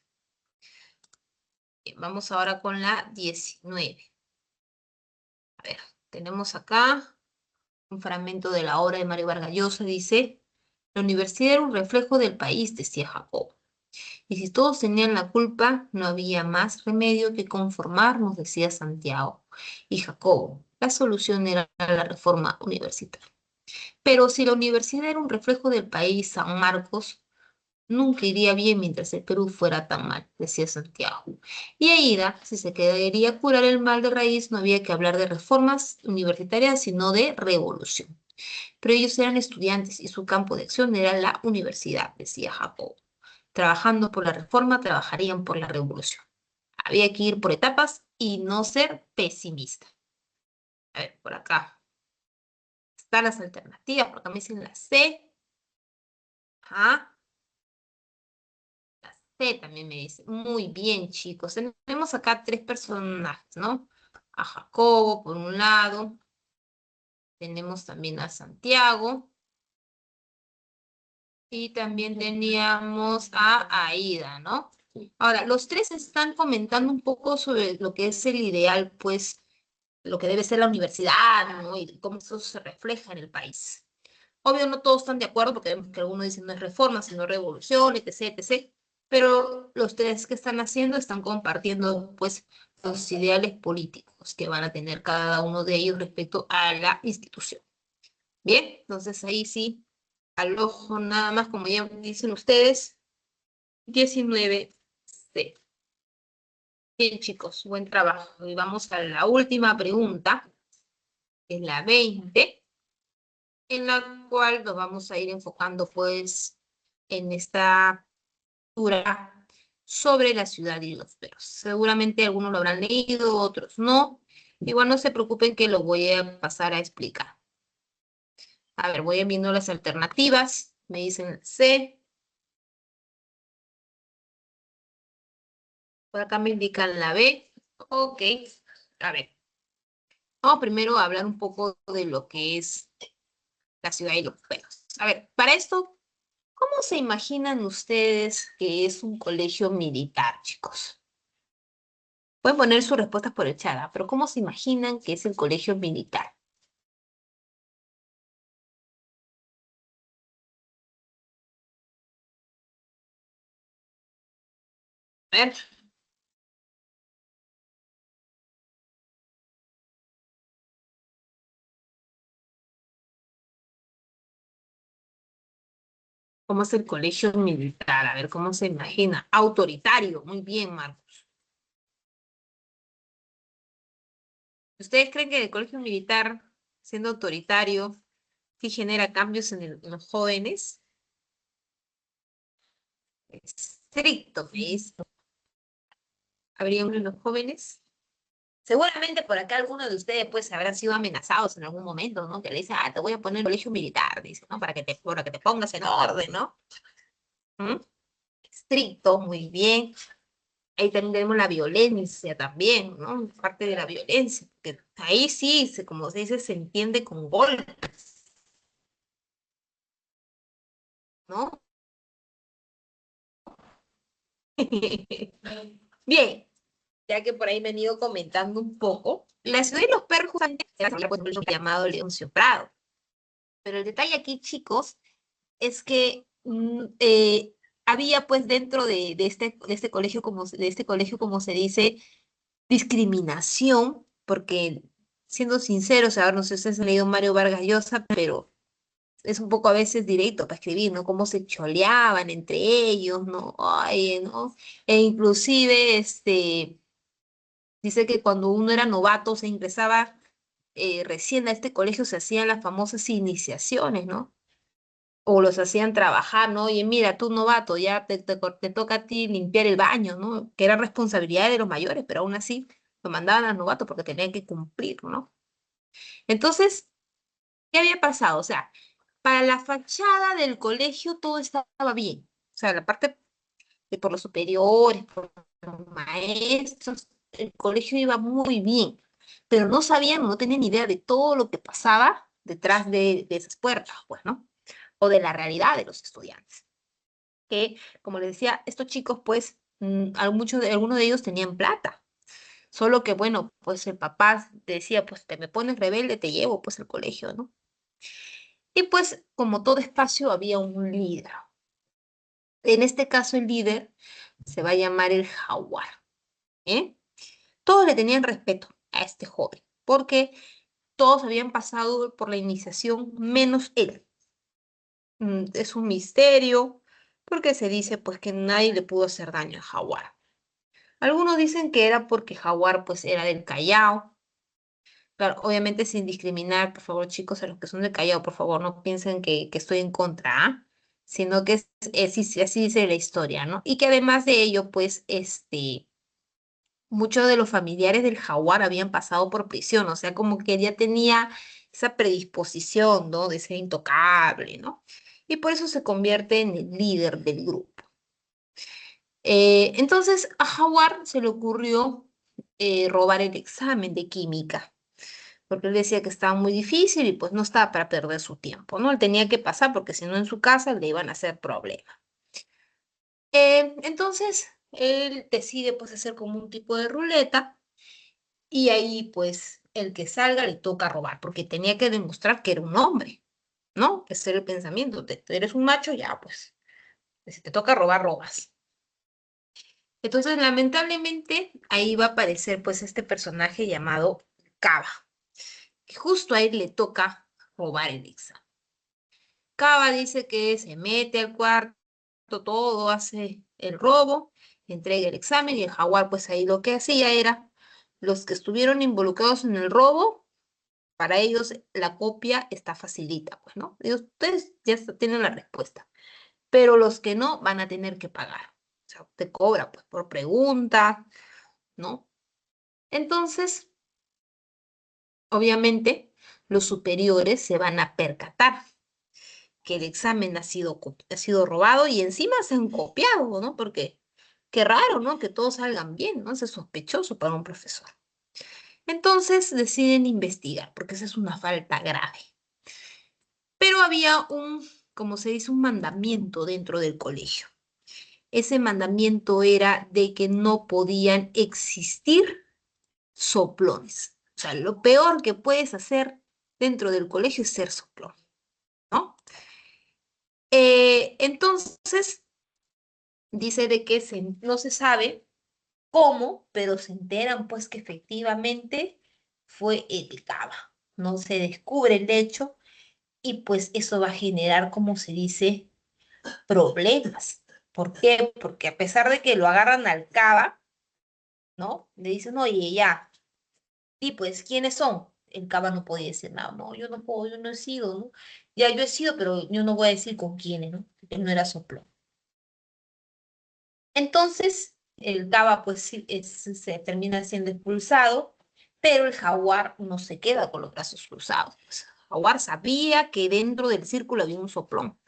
Bien, vamos ahora con la 19. A ver, tenemos acá un fragmento de la obra de Mario Vargas Llosa, dice, la universidad era un reflejo del país, decía Jacobo. Y si todos tenían la culpa, no había más remedio que conformarnos, decía Santiago. Y Jacobo, la solución era la reforma universitaria. Pero si la universidad era un reflejo del país, San Marcos nunca iría bien mientras el Perú fuera tan mal, decía Santiago. Y Aida, si se quería curar el mal de raíz, no había que hablar de reformas universitarias, sino de revolución. Pero ellos eran estudiantes y su campo de acción era la universidad, decía Jacobo. Trabajando por la reforma, trabajarían por la revolución. Había que ir por etapas y no ser pesimista. A ver, por acá están las alternativas, por acá me dicen la C. Ajá. La C también me dice. Muy bien, chicos. Tenemos acá tres personajes, ¿no? A Jacobo, por un lado. Tenemos también a Santiago. Y también teníamos a Aida, ¿no? Ahora, los tres están comentando un poco sobre lo que es el ideal, pues, lo que debe ser la universidad, ¿no? Y cómo eso se refleja en el país. Obvio, no todos están de acuerdo, porque vemos que algunos dicen no es reforma, sino revolución, etc., etc. Pero los tres que están haciendo están compartiendo, pues, los ideales políticos que van a tener cada uno de ellos respecto a la institución. Bien, entonces ahí sí, al ojo nada más, como ya dicen ustedes, 19C. Bien, chicos, buen trabajo. Y vamos a la última pregunta, que es la 20, en la cual nos vamos a ir enfocando, pues, en esta lectura sobre la ciudad y los perros. Seguramente algunos lo habrán leído, otros no. Igual no se preocupen que lo voy a pasar a explicar. A ver, voy viendo las alternativas. Me dicen C. Por acá me indican la B. Ok. A ver. Vamos primero a hablar un poco de lo que es la ciudad y los perros. A ver, para esto, ¿cómo se imaginan ustedes que es un colegio militar, chicos? Pueden poner sus respuestas por el chat, ¿ah? Pero ¿cómo se imaginan que es el colegio militar? A ver, ¿cómo es el colegio militar? A ver, ¿cómo se imagina? Autoritario. Muy bien, Marcos. ¿Ustedes creen que el colegio militar, siendo autoritario, sí genera cambios en los jóvenes? Estricto, me dice. ¿Habría uno en los jóvenes? Seguramente por acá algunos de ustedes pues habrán sido amenazados en algún momento, ¿no? Que le dicen, te voy a poner en el colegio militar, dice, ¿no? Para que te pongas en orden, ¿no? ¿Mm? Estricto, muy bien. Ahí también tenemos la violencia también, ¿no? Parte de la violencia, que ahí sí, como se dice, se entiende con golpes, ¿no? Bien, ya que por ahí me han ido comentando un poco, la ciudad de los perros justamente era pues, un llamado Leoncio Prado. Pero el detalle aquí, chicos, es que había pues dentro de este colegio, como se dice, discriminación, porque siendo sinceros, ahora no sé si ustedes han leído Mario Vargas Llosa, pero es un poco a veces directo para escribir, ¿no? Cómo se choleaban entre ellos, ¿no? Ay, ¿no? E inclusive, dice que cuando uno era novato, se ingresaba recién a este colegio, se hacían las famosas iniciaciones, ¿no? o los hacían trabajar, ¿no? Oye, mira, tú novato, ya te toca a ti limpiar el baño, ¿no? Que era responsabilidad de los mayores, pero aún así lo mandaban a los novatos porque tenían que cumplir, ¿no? Entonces, ¿qué había pasado? O sea, para la fachada del colegio todo estaba bien. O sea, la parte de por los superiores, por los maestros, el colegio iba muy bien, pero no sabían, no tenían idea de todo lo que pasaba detrás de esas puertas, pues, ¿no? O de la realidad de los estudiantes. Que, como les decía, estos chicos, pues, algunos de ellos tenían plata. Solo que, bueno, pues el papá decía, pues, te me pones rebelde, te llevo, pues, al colegio, ¿no? Y pues, como todo espacio, había un líder. En este caso, el líder se va a llamar el jaguar, ¿eh? Todos le tenían respeto a este joven, porque todos habían pasado por la iniciación, menos él. Es un misterio, porque se dice, pues, que nadie le pudo hacer daño a jaguar. Algunos dicen que era porque jaguar, pues, era del Callao. Claro, obviamente sin discriminar, por favor, chicos, a los que son del Callao, por favor, no piensen que estoy en contra, ¿ah? Sino que así dice la historia, ¿no? Y que además de ello, pues, muchos de los familiares del jaguar habían pasado por prisión, o sea, como que ya tenía esa predisposición, ¿no? De ser intocable, ¿no? Y por eso se convierte en el líder del grupo. Entonces, a Jaguar se le ocurrió robar el examen de química porque él decía que estaba muy difícil y pues no estaba para perder su tiempo, ¿no? Él tenía que pasar porque si no en su casa le iban a hacer problemas. Entonces, él decide pues hacer como un tipo de ruleta y ahí pues el que salga le toca robar, porque tenía que demostrar que era un hombre, ¿no? Ese era el pensamiento, tú eres un macho, ya pues, si te toca robar, robas. Entonces, lamentablemente, ahí va a aparecer pues este personaje llamado Cava, que justo a él le toca robar el examen. Cava dice que se mete al cuarto, todo hace el robo, entrega el examen y el jaguar pues ahí lo que hacía era los que estuvieron involucrados en el robo, para ellos la copia está facilita, pues, ¿no? Ustedes ya tienen la respuesta, pero los que no van a tener que pagar. O sea, te cobra pues por pregunta, ¿no? Entonces, obviamente, los superiores se van a percatar que el examen ha sido robado y encima se han copiado, ¿no? Porque qué raro, ¿no? Que todos salgan bien, ¿no? Es sospechoso para un profesor. Entonces deciden investigar, porque esa es una falta grave. Pero había como se dice, un mandamiento dentro del colegio. Ese mandamiento era de que no podían existir soplones. O sea, lo peor que puedes hacer dentro del colegio es ser soplón, ¿no? Entonces, dice de que no se sabe cómo, pero se enteran pues que efectivamente fue el Cava. No se descubre el hecho y pues eso va a generar, como se dice, problemas. ¿Por qué? Porque a pesar de que lo agarran al Cava, ¿no? Le dicen, oye, ya, y pues, ¿quiénes son? El Cava no podía decir nada, no, yo no puedo, yo no he sido, ¿no? Ya yo he sido, pero yo no voy a decir con quiénes, ¿no? Él no era soplón. Entonces, el Cava pues sí, se termina siendo expulsado, pero el jaguar no se queda con los brazos cruzados. Pues, el jaguar sabía que dentro del círculo había un soplón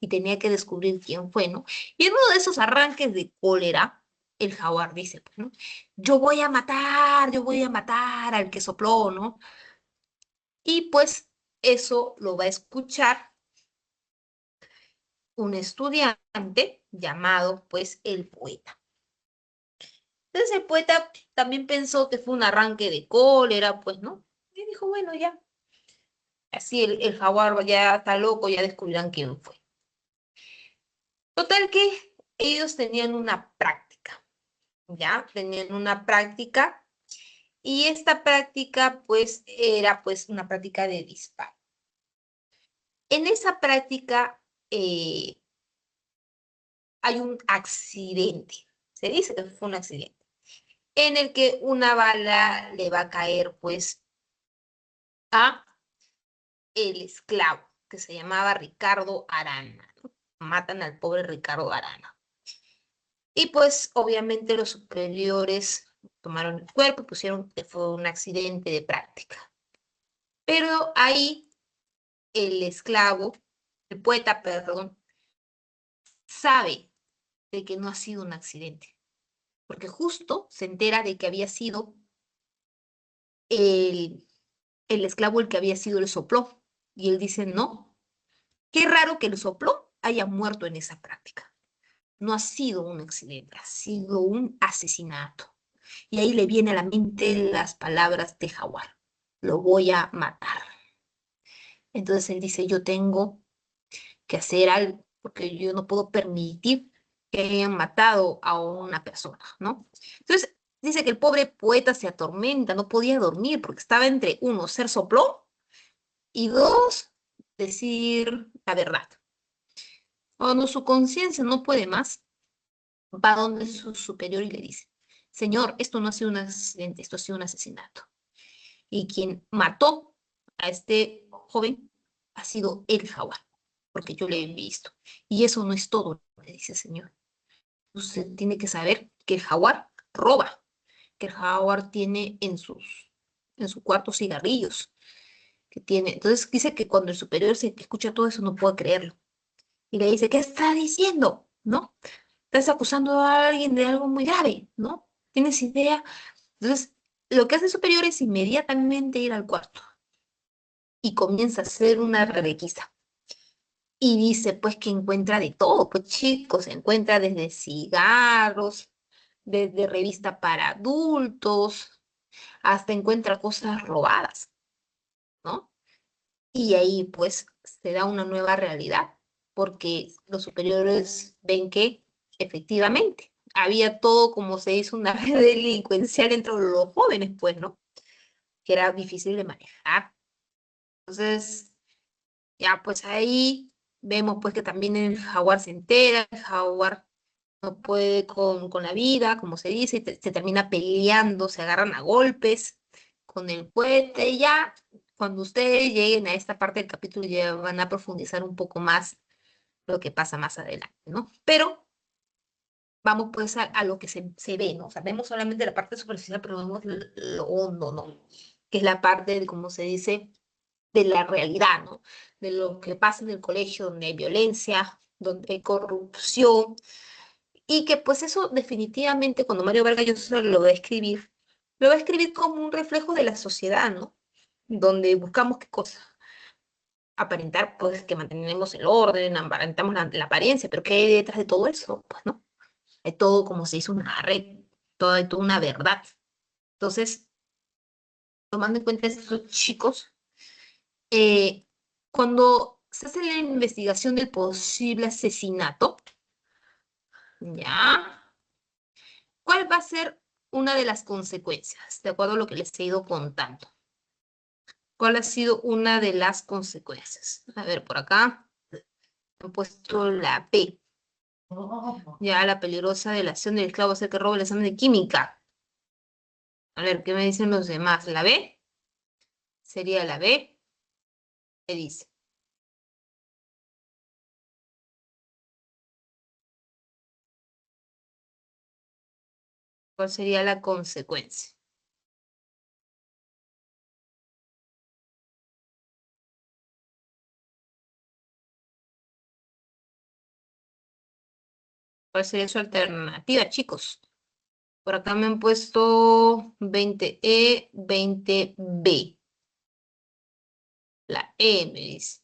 y tenía que descubrir quién fue, ¿no? Y en uno de esos arranques de cólera, el jaguar dice, pues, ¿no? Yo voy a matar al que sopló, ¿no? Y pues eso lo va a escuchar un estudiante llamado pues el poeta. Entonces el poeta también pensó que fue un arranque de cólera, pues, ¿no? Y dijo, bueno, ya. Así el jaguar ya está loco, ya descubrirán quién fue. Total que ellos tenían una práctica, ¿ya? Tenían una práctica y esta práctica, pues, era pues una práctica de disparo. En esa práctica hay un accidente. Se dice que fue un accidente en el que una bala le va a caer, pues, a el esclavo, que se llamaba Ricardo Arana, ¿no? Matan al pobre Ricardo Arana. Y pues obviamente los superiores tomaron el cuerpo y pusieron que fue un accidente de práctica. Pero ahí el esclavo, el poeta, perdón, sabe de que no ha sido un accidente, porque justo se entera de que había sido el, el esclavo el que había sido el sopló. Y él dice, no, qué raro que el sopló haya muerto en esa práctica. No ha sido un accidente, ha sido un asesinato. Y ahí le viene a la mente las palabras de Jaguar. Lo voy a matar. Entonces él dice, yo tengo que hacer algo, porque yo no puedo permitir que hayan matado a una persona, ¿no? Entonces dice que el pobre poeta se atormenta, no podía dormir porque estaba entre uno, ser soplón, y dos, decir la verdad. Cuando su conciencia no puede más, va donde su superior y le dice, Señor, esto no ha sido un accidente, esto ha sido un asesinato. Y quien mató a este joven ha sido el Jaguar, porque yo le he visto. Y eso no es todo, le dice el Señor. Usted tiene que saber que el Jaguar roba, que el Jaguar tiene en su cuarto cigarrillos, que tiene. Entonces dice que cuando el superior se escucha todo eso no puede creerlo. Y le dice, ¿qué está diciendo? ¿No? Estás acusando a alguien de algo muy grave, ¿no? ¿Tienes idea? Entonces, lo que hace el superior es inmediatamente ir al cuarto y comienza a hacer una requisa. Y dice, pues, que encuentra de todo, pues, chicos, encuentra desde cigarros, desde revista para adultos, hasta encuentra cosas robadas, ¿no? Y ahí, pues, se da una nueva realidad, porque los superiores ven que, efectivamente, había todo, como se dice, una red delincuencial entre los jóvenes, pues, ¿no? Que era difícil de manejar. Entonces, ya, pues ahí vemos pues que también el Jaguar se entera, el Jaguar no puede con la vida, como se dice, y se termina peleando, se agarran a golpes con el cohete, y ya cuando ustedes lleguen a esta parte del capítulo ya van a profundizar un poco más lo que pasa más adelante, ¿no? Pero vamos pues a lo que se ve, ¿no? O sea, vemos solamente la parte superficial, pero vemos lo hondo, ¿no? Que es la parte de, como se dice, de la realidad, ¿no? De lo que pasa en el colegio, donde hay violencia, donde hay corrupción, y que pues eso definitivamente cuando Mario Vargas Llosa lo va a escribir como un reflejo de la sociedad, ¿no? Donde buscamos qué cosa, aparentar pues que mantenemos el orden, aparentamos la apariencia, pero ¿qué hay detrás de todo eso? Pues no, hay todo como se hizo una red, hay toda una verdad. Entonces, tomando en cuenta estos chicos, eh, cuando se hace la investigación del posible asesinato, ¿ya? ¿Cuál va a ser una de las consecuencias? De acuerdo a lo que les he ido contando. ¿Cuál ha sido una de las consecuencias? A ver, por acá han puesto la P. Ya, la peligrosa delación del esclavo hacer que robe el examen de química. A ver, ¿qué me dicen los demás? ¿La B? ¿Sería la B? ¿Qué dice? ¿Cuál sería la consecuencia? ¿Cuál sería su alternativa, chicos? Por acá me han puesto 20E, 20B. La E me dice.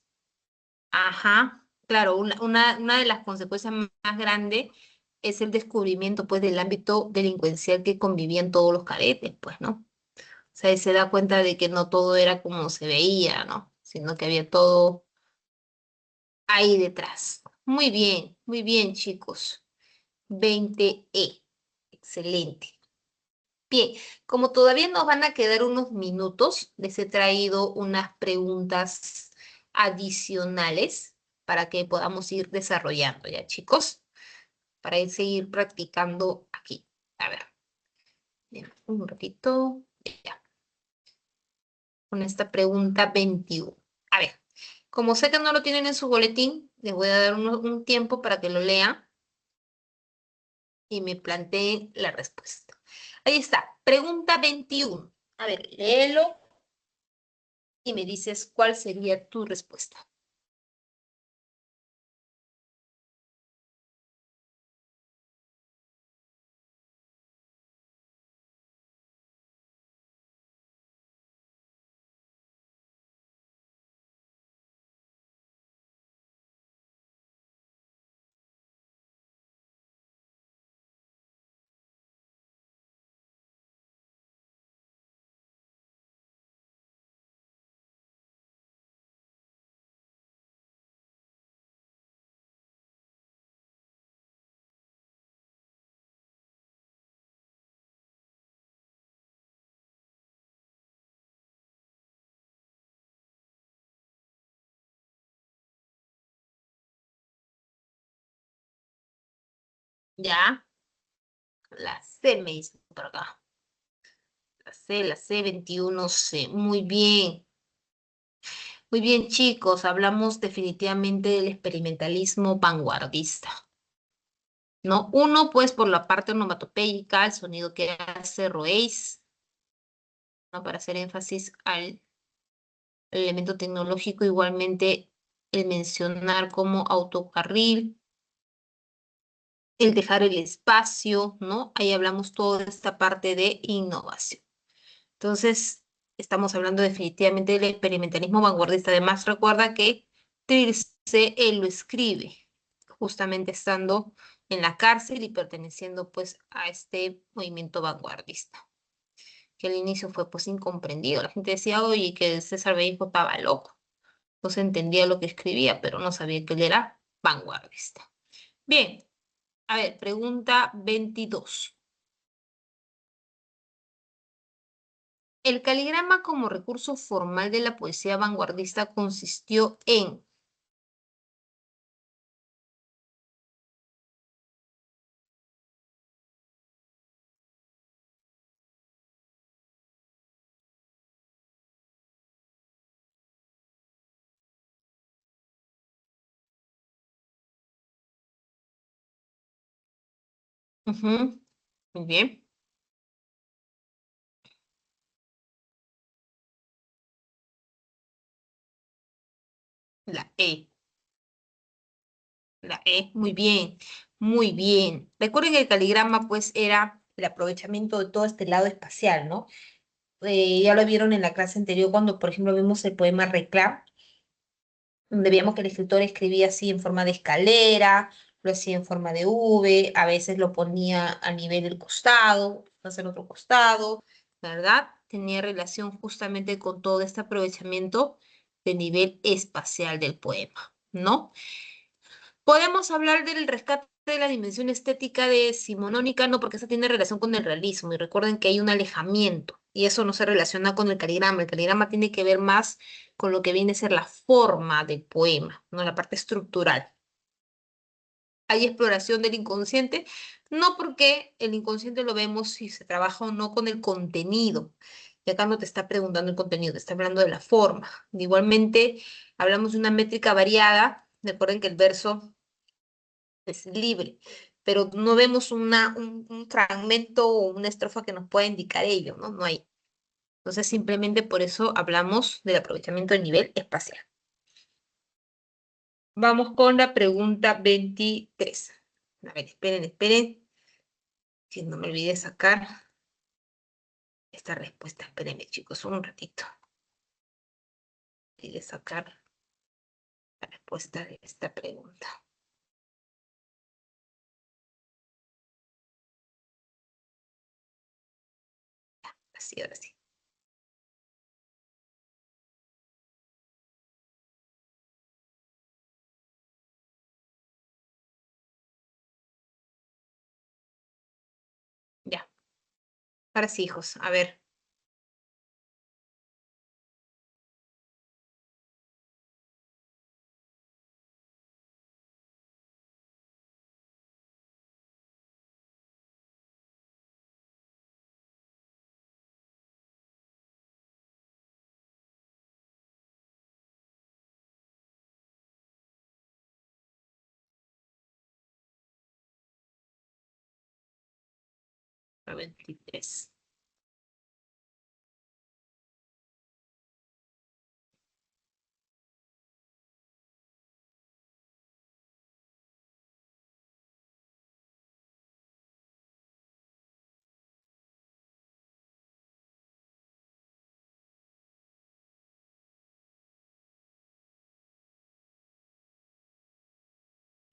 Ajá, claro, una de las consecuencias más grandes es el descubrimiento, pues, del ámbito delincuencial que convivían todos los cadetes, pues, ¿no? O sea, y se da cuenta de que no todo era como se veía, ¿no? Sino que había todo ahí detrás. Muy bien, chicos. 20E. Excelente. Bien, como todavía nos van a quedar unos minutos, les he traído unas preguntas adicionales para que podamos ir desarrollando, ¿ya, chicos? Para ir seguir practicando aquí. A ver, bien, un ratito. Ya, con esta pregunta 21. A ver, Como sé que no lo tienen en su boletín, les voy a dar un tiempo para que lo lean y me planteen la respuesta. Ahí está, pregunta 21. A ver, léelo y me dices cuál sería tu respuesta. Ya, la C me dice por acá. La C 21C. Muy bien. Muy bien, chicos. Hablamos definitivamente del experimentalismo vanguardista. ¿No? Uno, pues, por la parte onomatopéyica, el sonido que hace Roeys, ¿no? Para hacer énfasis al elemento tecnológico, igualmente el mencionar como autocarril, el dejar el espacio, ¿no? Ahí hablamos toda esta parte de innovación. Entonces, estamos hablando definitivamente del experimentalismo vanguardista. Además, recuerda que Trilce él lo escribe, justamente estando en la cárcel y perteneciendo pues a este movimiento vanguardista, que al inicio fue pues incomprendido. La gente decía, oye, que César Vallejo estaba loco. No se entendía lo que escribía, pero no sabía que él era vanguardista. Bien, a ver, pregunta 22. El caligrama como recurso formal de la poesía vanguardista consistió en... Ujú, muy bien. La E. La E, muy bien, muy bien. Recuerden que el caligrama pues era el aprovechamiento de todo este lado espacial, ¿no? Ya lo vieron en la clase anterior cuando, por ejemplo, vimos el poema Reclam, donde veíamos que el escritor escribía así en forma de escalera, lo hacía en forma de V, a veces lo ponía a nivel del costado, hacia el otro costado, ¿verdad? Tenía relación justamente con todo este aprovechamiento de nivel espacial del poema, ¿no? Podemos hablar del rescate de la dimensión estética decimonónica, no, porque esa tiene relación con el realismo. Y recuerden que hay un alejamiento, y eso no se relaciona con el caligrama. El caligrama tiene que ver más con lo que viene a ser la forma del poema, no la parte estructural. Hay exploración del inconsciente, no porque el inconsciente lo vemos si se trabaja o no con el contenido. Y acá no te está preguntando el contenido, te está hablando de la forma. Igualmente, hablamos de una métrica variada. Recuerden que el verso es libre, pero no vemos un fragmento o una estrofa que nos pueda indicar ello, ¿no? No hay. Entonces, simplemente por eso hablamos del aprovechamiento del nivel espacial. Vamos con la pregunta 23. A ver, esperen, que no me olvide sacar esta respuesta. Espérenme, chicos, un ratito. Olvidé sacar la respuesta de esta pregunta. Así, ahora sí. Ya. Ahora sí, hijos. A ver. 23.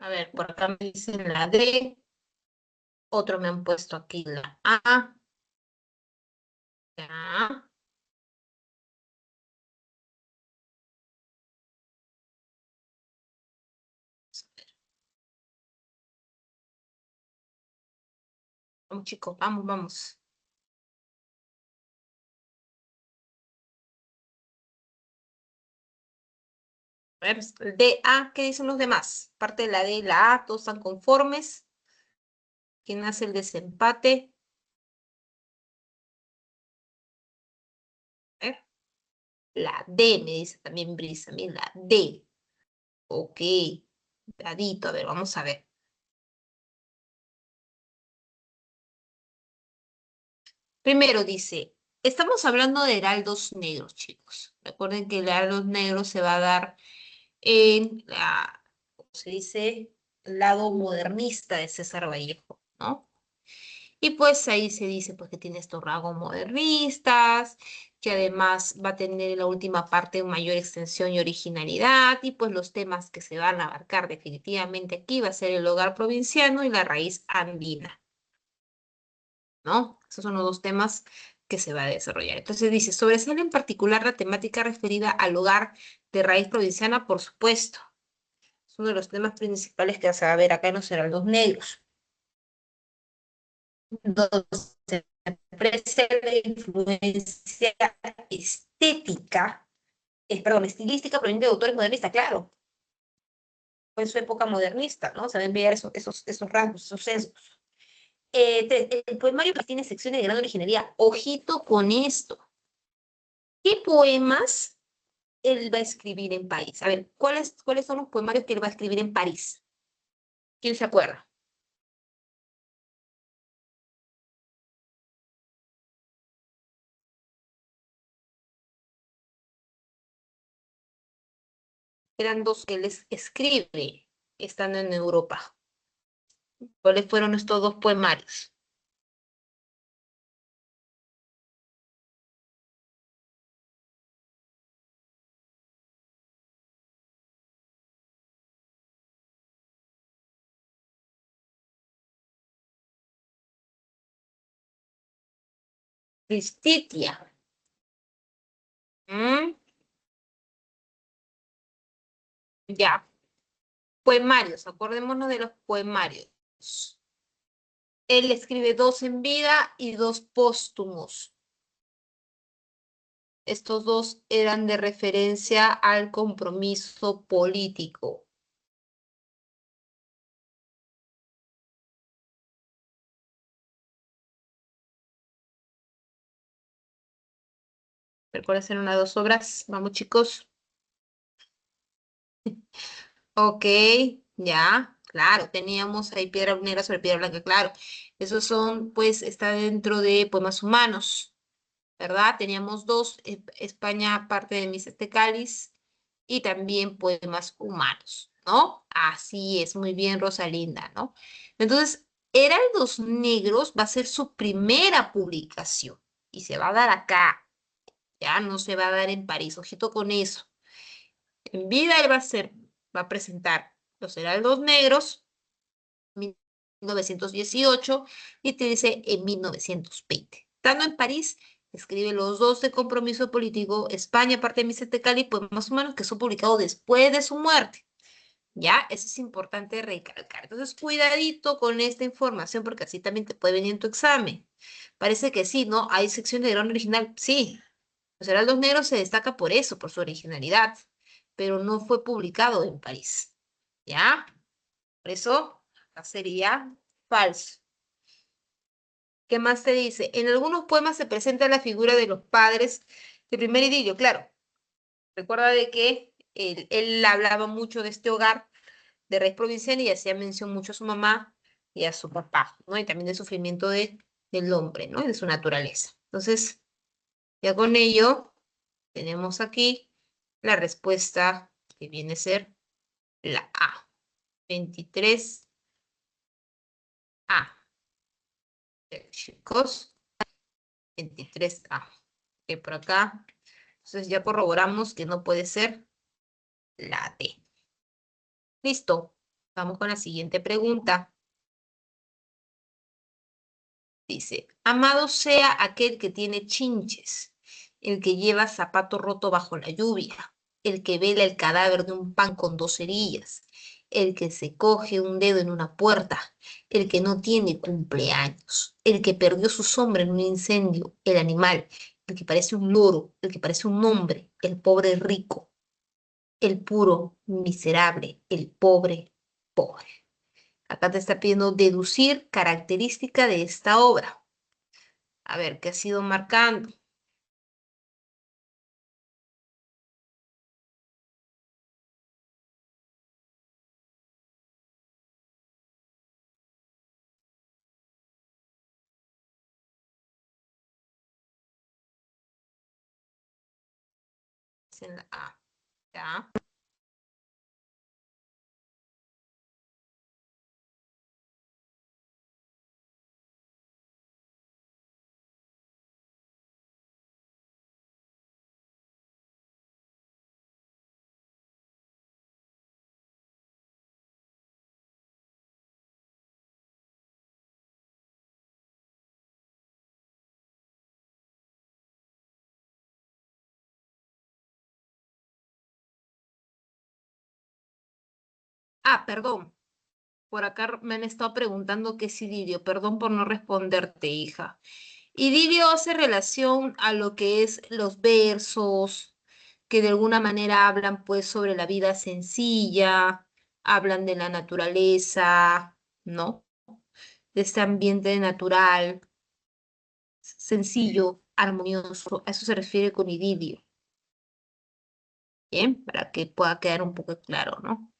A ver, por acá me dicen la D. Otro me han puesto aquí la A. Ya. Vamos, chicos, vamos, vamos. A ver, D, A, ¿qué dicen los demás? Parte de la D y la A, todos están conformes. ¿Quién hace el desempate? A ver. La D, me dice también Brisa, mira, la D. Ok, dadito, a ver, vamos a ver. Primero dice, estamos hablando de heraldos negros, chicos. Recuerden que el heraldo negro se va a dar en la, ¿cómo se dice? El lado modernista de César Vallejo, ¿no? Y pues ahí se dice pues que tiene estos rasgos modernistas, que además va a tener en la última parte mayor extensión y originalidad, y pues los temas que se van a abarcar definitivamente aquí va a ser el hogar provinciano y la raíz andina, ¿no? Esos son los dos temas que se va a desarrollar. Entonces dice, sobresale en particular la temática referida al hogar de raíz provinciana, por supuesto. Es uno de los temas principales que se va a ver acá en los heraldos negros. Entonces, aprecia la influencia estética, perdón, estilística proveniente de autores modernistas, claro. Fue en su época modernista, ¿no? Se ven ver esos rasgos, esos sesgos. El poemario pues, tiene secciones de gran originalidad. Ojito con esto. ¿Qué poemas él va a escribir en París? A ver, ¿cuáles son los poemarios que él va a escribir en París? ¿Quién se acuerda? Eran dos que él escribe estando en Europa. ¿Cuáles fueron estos dos poemarios? Tristitia. ¿Mm? Ya. Poemarios, acordémonos de los poemarios. Él escribe dos en vida y dos póstumos. Estos dos eran de referencia al compromiso político. ¿Cuáles eran las dos obras? Vamos, chicos. Ok, ya, claro, teníamos ahí piedra negra sobre piedra blanca, claro. Esos son, pues, está dentro de poemas humanos, ¿verdad? Teníamos dos, España, parte de Mises de Cáliz, y también poemas humanos, ¿no? Así es, muy bien, Rosalinda, ¿no? Entonces, Heraldos Negros va a ser su primera publicación y se va a dar acá, ya no se va a dar en París, ojito con eso. En vida él va a presentar Los Heraldos Negros, 1918, y te dice en 1920. Estando en París, escribe los dos de compromiso político, España, parte de Mises de Cali, pues más o menos que son publicados después de su muerte. ¿Ya? Eso es importante recalcar. Entonces, cuidadito con esta información porque así también te puede venir en tu examen. Parece que sí, ¿no? Hay sección de gran original. Sí, Los Heraldos Negros se destaca por eso, por su originalidad, pero no fue publicado en París. ¿Ya? Por eso sería falso. ¿Qué más te dice? En algunos poemas se presenta la figura de los padres de primer idilio, claro. Recuerda de que él hablaba mucho de este hogar de raíz provinciana y hacía mención mucho a su mamá y a su papá, ¿no? Y también del sufrimiento de del hombre, ¿no? De su naturaleza. Entonces, ya con ello, tenemos aquí la respuesta que viene a ser la A. 23A. Chicos, 23A. Que por acá, entonces ya corroboramos que no puede ser la D. Listo. Vamos con la siguiente pregunta. Dice, amado sea aquel que tiene chinches, el que lleva zapato roto bajo la lluvia, el que vela el cadáver de un pan con 2 cerillas, el que se coge un dedo en una puerta, el que no tiene cumpleaños, el que perdió su sombra en un incendio, el animal, el que parece un loro, el que parece un hombre, el pobre rico, el puro miserable, el pobre pobre. Acá te está pidiendo deducir característica de esta obra. A ver, ¿qué ha sido marcando? Es en la A. ¿Ya? Ah, perdón. Por acá me han estado preguntando qué es idilio. Perdón por no responderte, hija. Idilio hace relación a lo que es los versos, que de alguna manera hablan pues sobre la vida sencilla, hablan de la naturaleza, ¿no? De este ambiente natural, sencillo, armonioso. A eso se refiere con idilio. Bien, para que pueda quedar un poco claro, ¿no?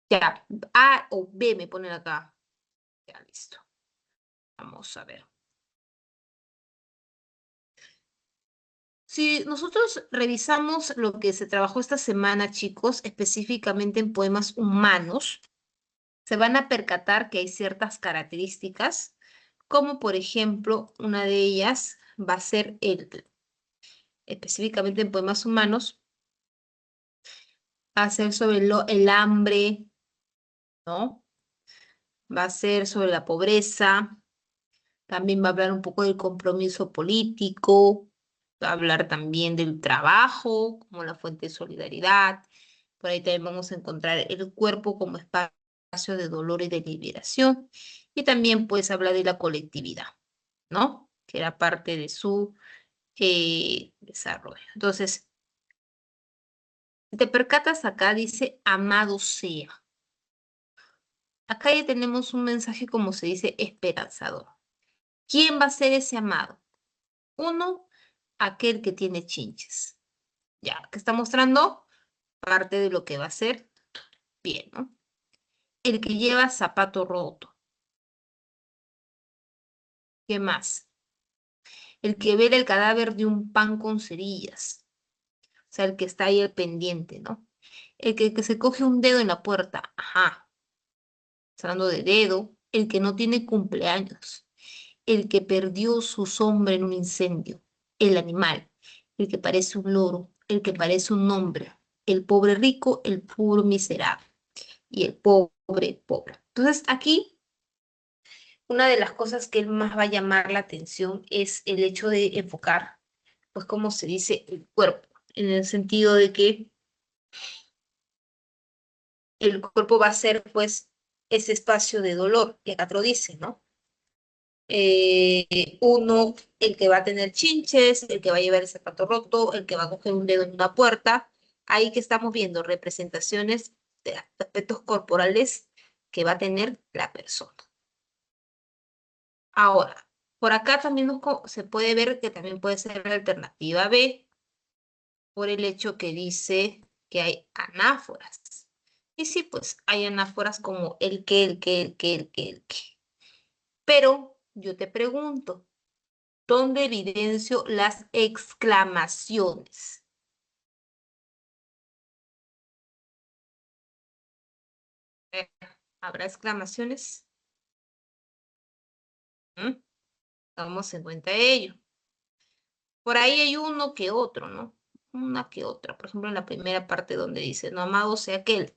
Ya, A o B me ponen acá. Ya, listo. Vamos a ver. Si nosotros revisamos lo que se trabajó esta semana, chicos, específicamente en poemas humanos, se van a percatar que hay ciertas características, como por ejemplo, una de ellas va a ser específicamente en poemas humanos, va a ser sobre el hambre, ¿no? Va a ser sobre la pobreza, también va a hablar un poco del compromiso político, va a hablar también del trabajo como la fuente de solidaridad. Por ahí también vamos a encontrar el cuerpo como espacio de dolor y de liberación. Y también pues habla de la colectividad, ¿no? Que era parte de su desarrollo. Entonces, si te percatas acá, dice amado sea. Acá ya tenemos un mensaje, como se dice, esperanzador. ¿Quién va a ser ese amado? Uno, aquel que tiene chinches. Ya, que está mostrando parte de lo que va a ser bien, ¿no? El que lleva zapato roto. ¿Qué más? El que vela el cadáver de un pan con cerillas. O sea, el que está ahí al pendiente, ¿no? El que se coge un dedo en la puerta. Ajá. Está hablando de dedo. El que no tiene cumpleaños. El que perdió su sombra en un incendio. El animal. El que parece un loro. El que parece un hombre. El pobre rico, el puro miserable. Y el pobre pobre. Entonces, aquí una de las cosas que él más va a llamar la atención es el hecho de enfocar, pues, como se dice, el cuerpo, en el sentido de que el cuerpo va a ser, pues, ese espacio de dolor, que acá te lo dice, ¿no? Uno, el que va a tener chinches, el que va a llevar el zapato roto, el que va a coger un dedo en una puerta. Ahí que estamos viendo representaciones de aspectos corporales que va a tener la persona. Ahora, por acá también se puede ver que también puede ser la alternativa B, por el hecho que dice que hay anáforas. Y sí, pues hay anáforas como el que, el que, el que, el que, el que. Pero yo te pregunto, ¿dónde evidencio las exclamaciones? ¿Habrá exclamaciones? ¿Mm? Tomamos en cuenta ello. Por ahí hay uno que otro, ¿no? Una que otra. Por ejemplo, en la primera parte donde dice, no amado sea aquel,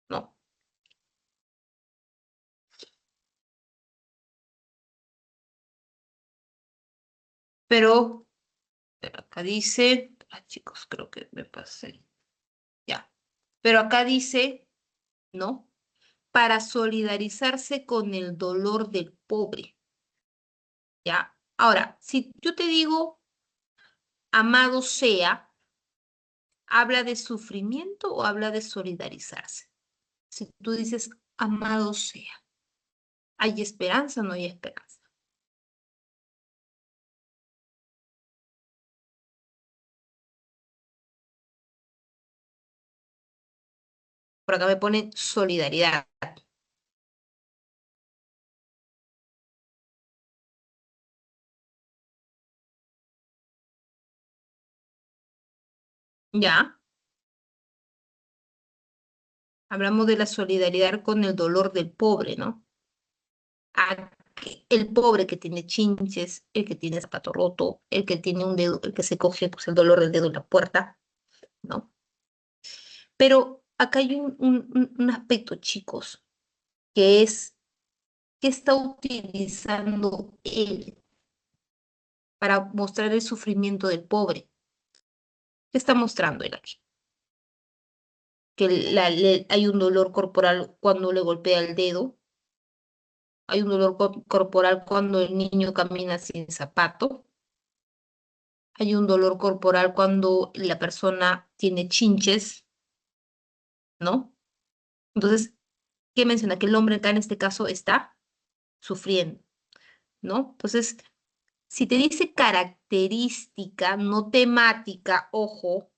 ¿no? Pero acá dice, chicos, creo que me pasé. Ya. Pero acá dice, ¿no? Para solidarizarse con el dolor del pobre, ¿ya? Ahora, si yo te digo, amado sea, ¿habla de sufrimiento o habla de solidarizarse? Si tú dices, amado sea, ¿hay esperanza o no hay esperanza? Por acá me pone solidaridad. ¿Ya? Hablamos de la solidaridad con el dolor del pobre, ¿no? El pobre que tiene chinches, el que tiene zapato roto, el que tiene un dedo, el que se coge pues, el dolor del dedo en la puerta, ¿no? Pero acá hay un aspecto, chicos, que es que está utilizando él para mostrar el sufrimiento del pobre. ¿Qué está mostrando él aquí? Que hay un dolor corporal cuando le golpea el dedo, hay un dolor corporal cuando el niño camina sin zapato, hay un dolor corporal cuando la persona tiene chinches, ¿no? Entonces, ¿qué menciona? Que el hombre acá en este caso está sufriendo, ¿no? Entonces, si te dice característica, no temática, ojo,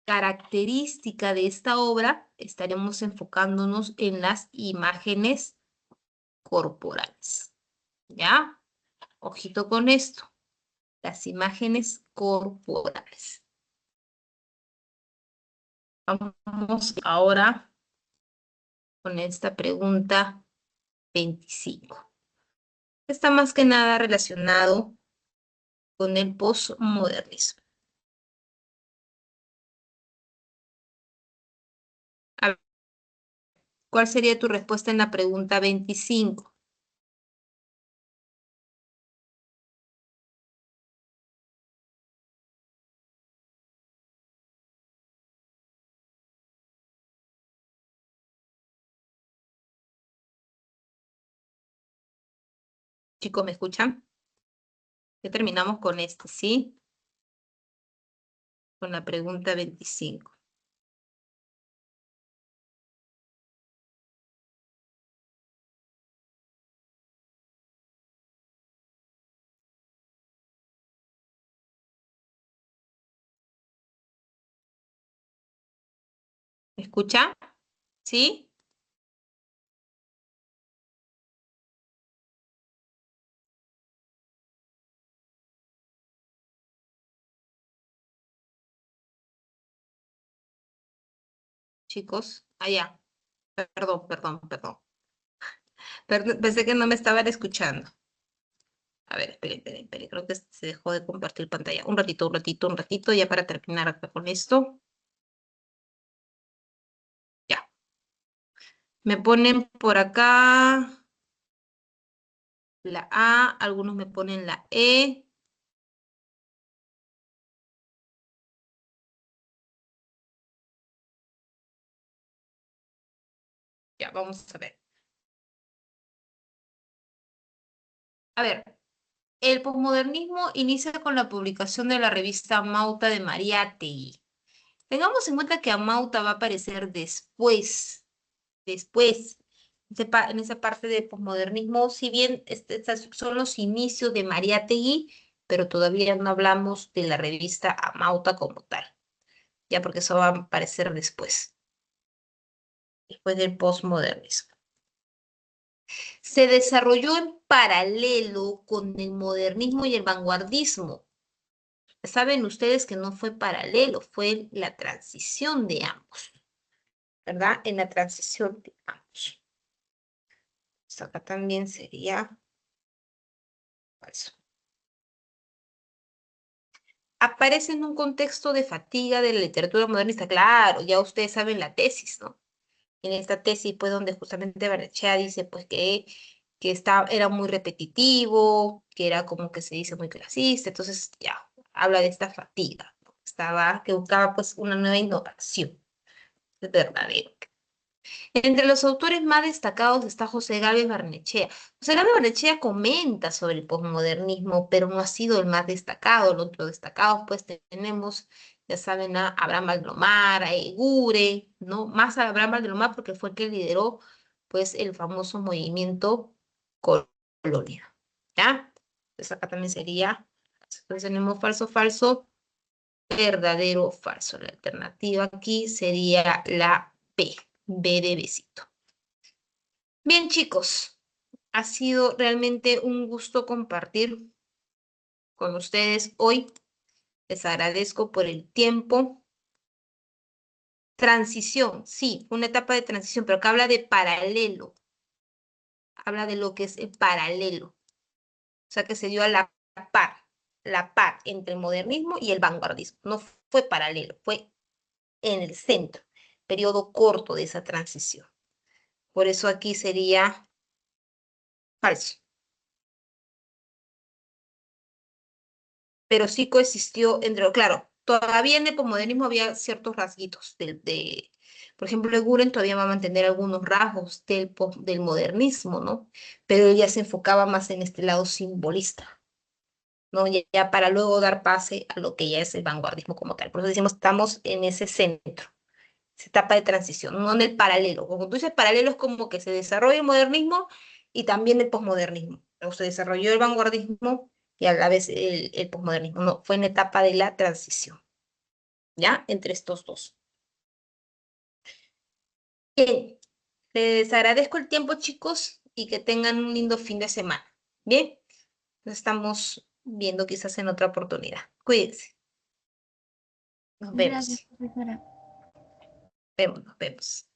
característica de esta obra, estaremos enfocándonos en las imágenes corporales, ¿ya? Ojito con esto, las imágenes corporales. Vamos ahora con esta pregunta 25. Está más que nada relacionado con el posmodernismo. A ver, ¿cuál sería tu respuesta en la pregunta 25? Chicos, ¿me escuchan? Ya terminamos con este, ¿sí? Con la pregunta 25. ¿Me escucha? ¿Sí? Chicos, allá. Perdón. Pensé que no me estaban escuchando. A ver, esperen. Creo que se dejó de compartir pantalla. Un ratito, ya para terminar acá con esto. Ya. Me ponen por acá la A, algunos me ponen la E. Ya, vamos a ver. A ver, el posmodernismo inicia con la publicación de la revista Mauta de Mariátegui. Tengamos en cuenta que Amauta va a aparecer después, en esa parte de posmodernismo, si bien estos son los inicios de Mariátegui, pero todavía no hablamos de la revista Amauta como tal, ya porque eso va a aparecer después del posmodernismo. Se desarrolló en paralelo con el modernismo y el vanguardismo. Saben ustedes que no fue paralelo, fue la transición de ambos, ¿verdad? En la transición de ambos. Pues acá también sería falso. Aparece en un contexto de fatiga de la literatura modernista. Claro, ya ustedes saben la tesis, ¿no? En esta tesis, pues, donde justamente Barnechea dice, pues, que era muy repetitivo, que era como que se dice muy clasista, entonces ya, habla de esta fatiga, ¿no? Que buscaba, pues, una nueva innovación, es verdadero. Entre los autores más destacados está José Gálvez Barnechea. José Gálvez Barnechea comenta sobre el posmodernismo, pero no ha sido el más destacado. Los otros destacados, pues tenemos, ya saben, a Abraham Valdomar, a Egure, ¿no? Más a Abraham Valdomar porque fue el que lideró, pues, el famoso movimiento Colonia, ¿ya? Entonces acá también sería, entonces tenemos falso, falso, verdadero, falso. La alternativa aquí sería la B. B de besito. Bien, chicos, ha sido realmente un gusto compartir con ustedes hoy. Les agradezco por el tiempo. Transición, sí, una etapa de transición, pero acá habla de paralelo. Habla de lo que es el paralelo. O sea, que se dio a la par entre el modernismo y el vanguardismo. No fue paralelo, fue en el centro, periodo corto de esa transición. Por eso aquí sería falso. Pero sí coexistió claro, todavía en el posmodernismo había ciertos rasguitos por ejemplo, Guren todavía va a mantener algunos rasgos del modernismo, ¿no? Pero él ya se enfocaba más en este lado simbolista, ¿no? Ya para luego dar pase a lo que ya es el vanguardismo como tal. Por eso decimos, estamos en ese centro, esa etapa de transición, no en el paralelo. Como tú dices, paralelo es como que se desarrolla el modernismo y también el posmodernismo. O se desarrolló el vanguardismo y a la vez el posmodernismo. No, fue en la etapa de la transición, ¿ya? Entre estos dos. Bien, les agradezco el tiempo, chicos, y que tengan un lindo fin de semana. Bien, nos estamos viendo quizás en otra oportunidad. Cuídense. Nos Gracias, vemos. profesora. Nos vemos.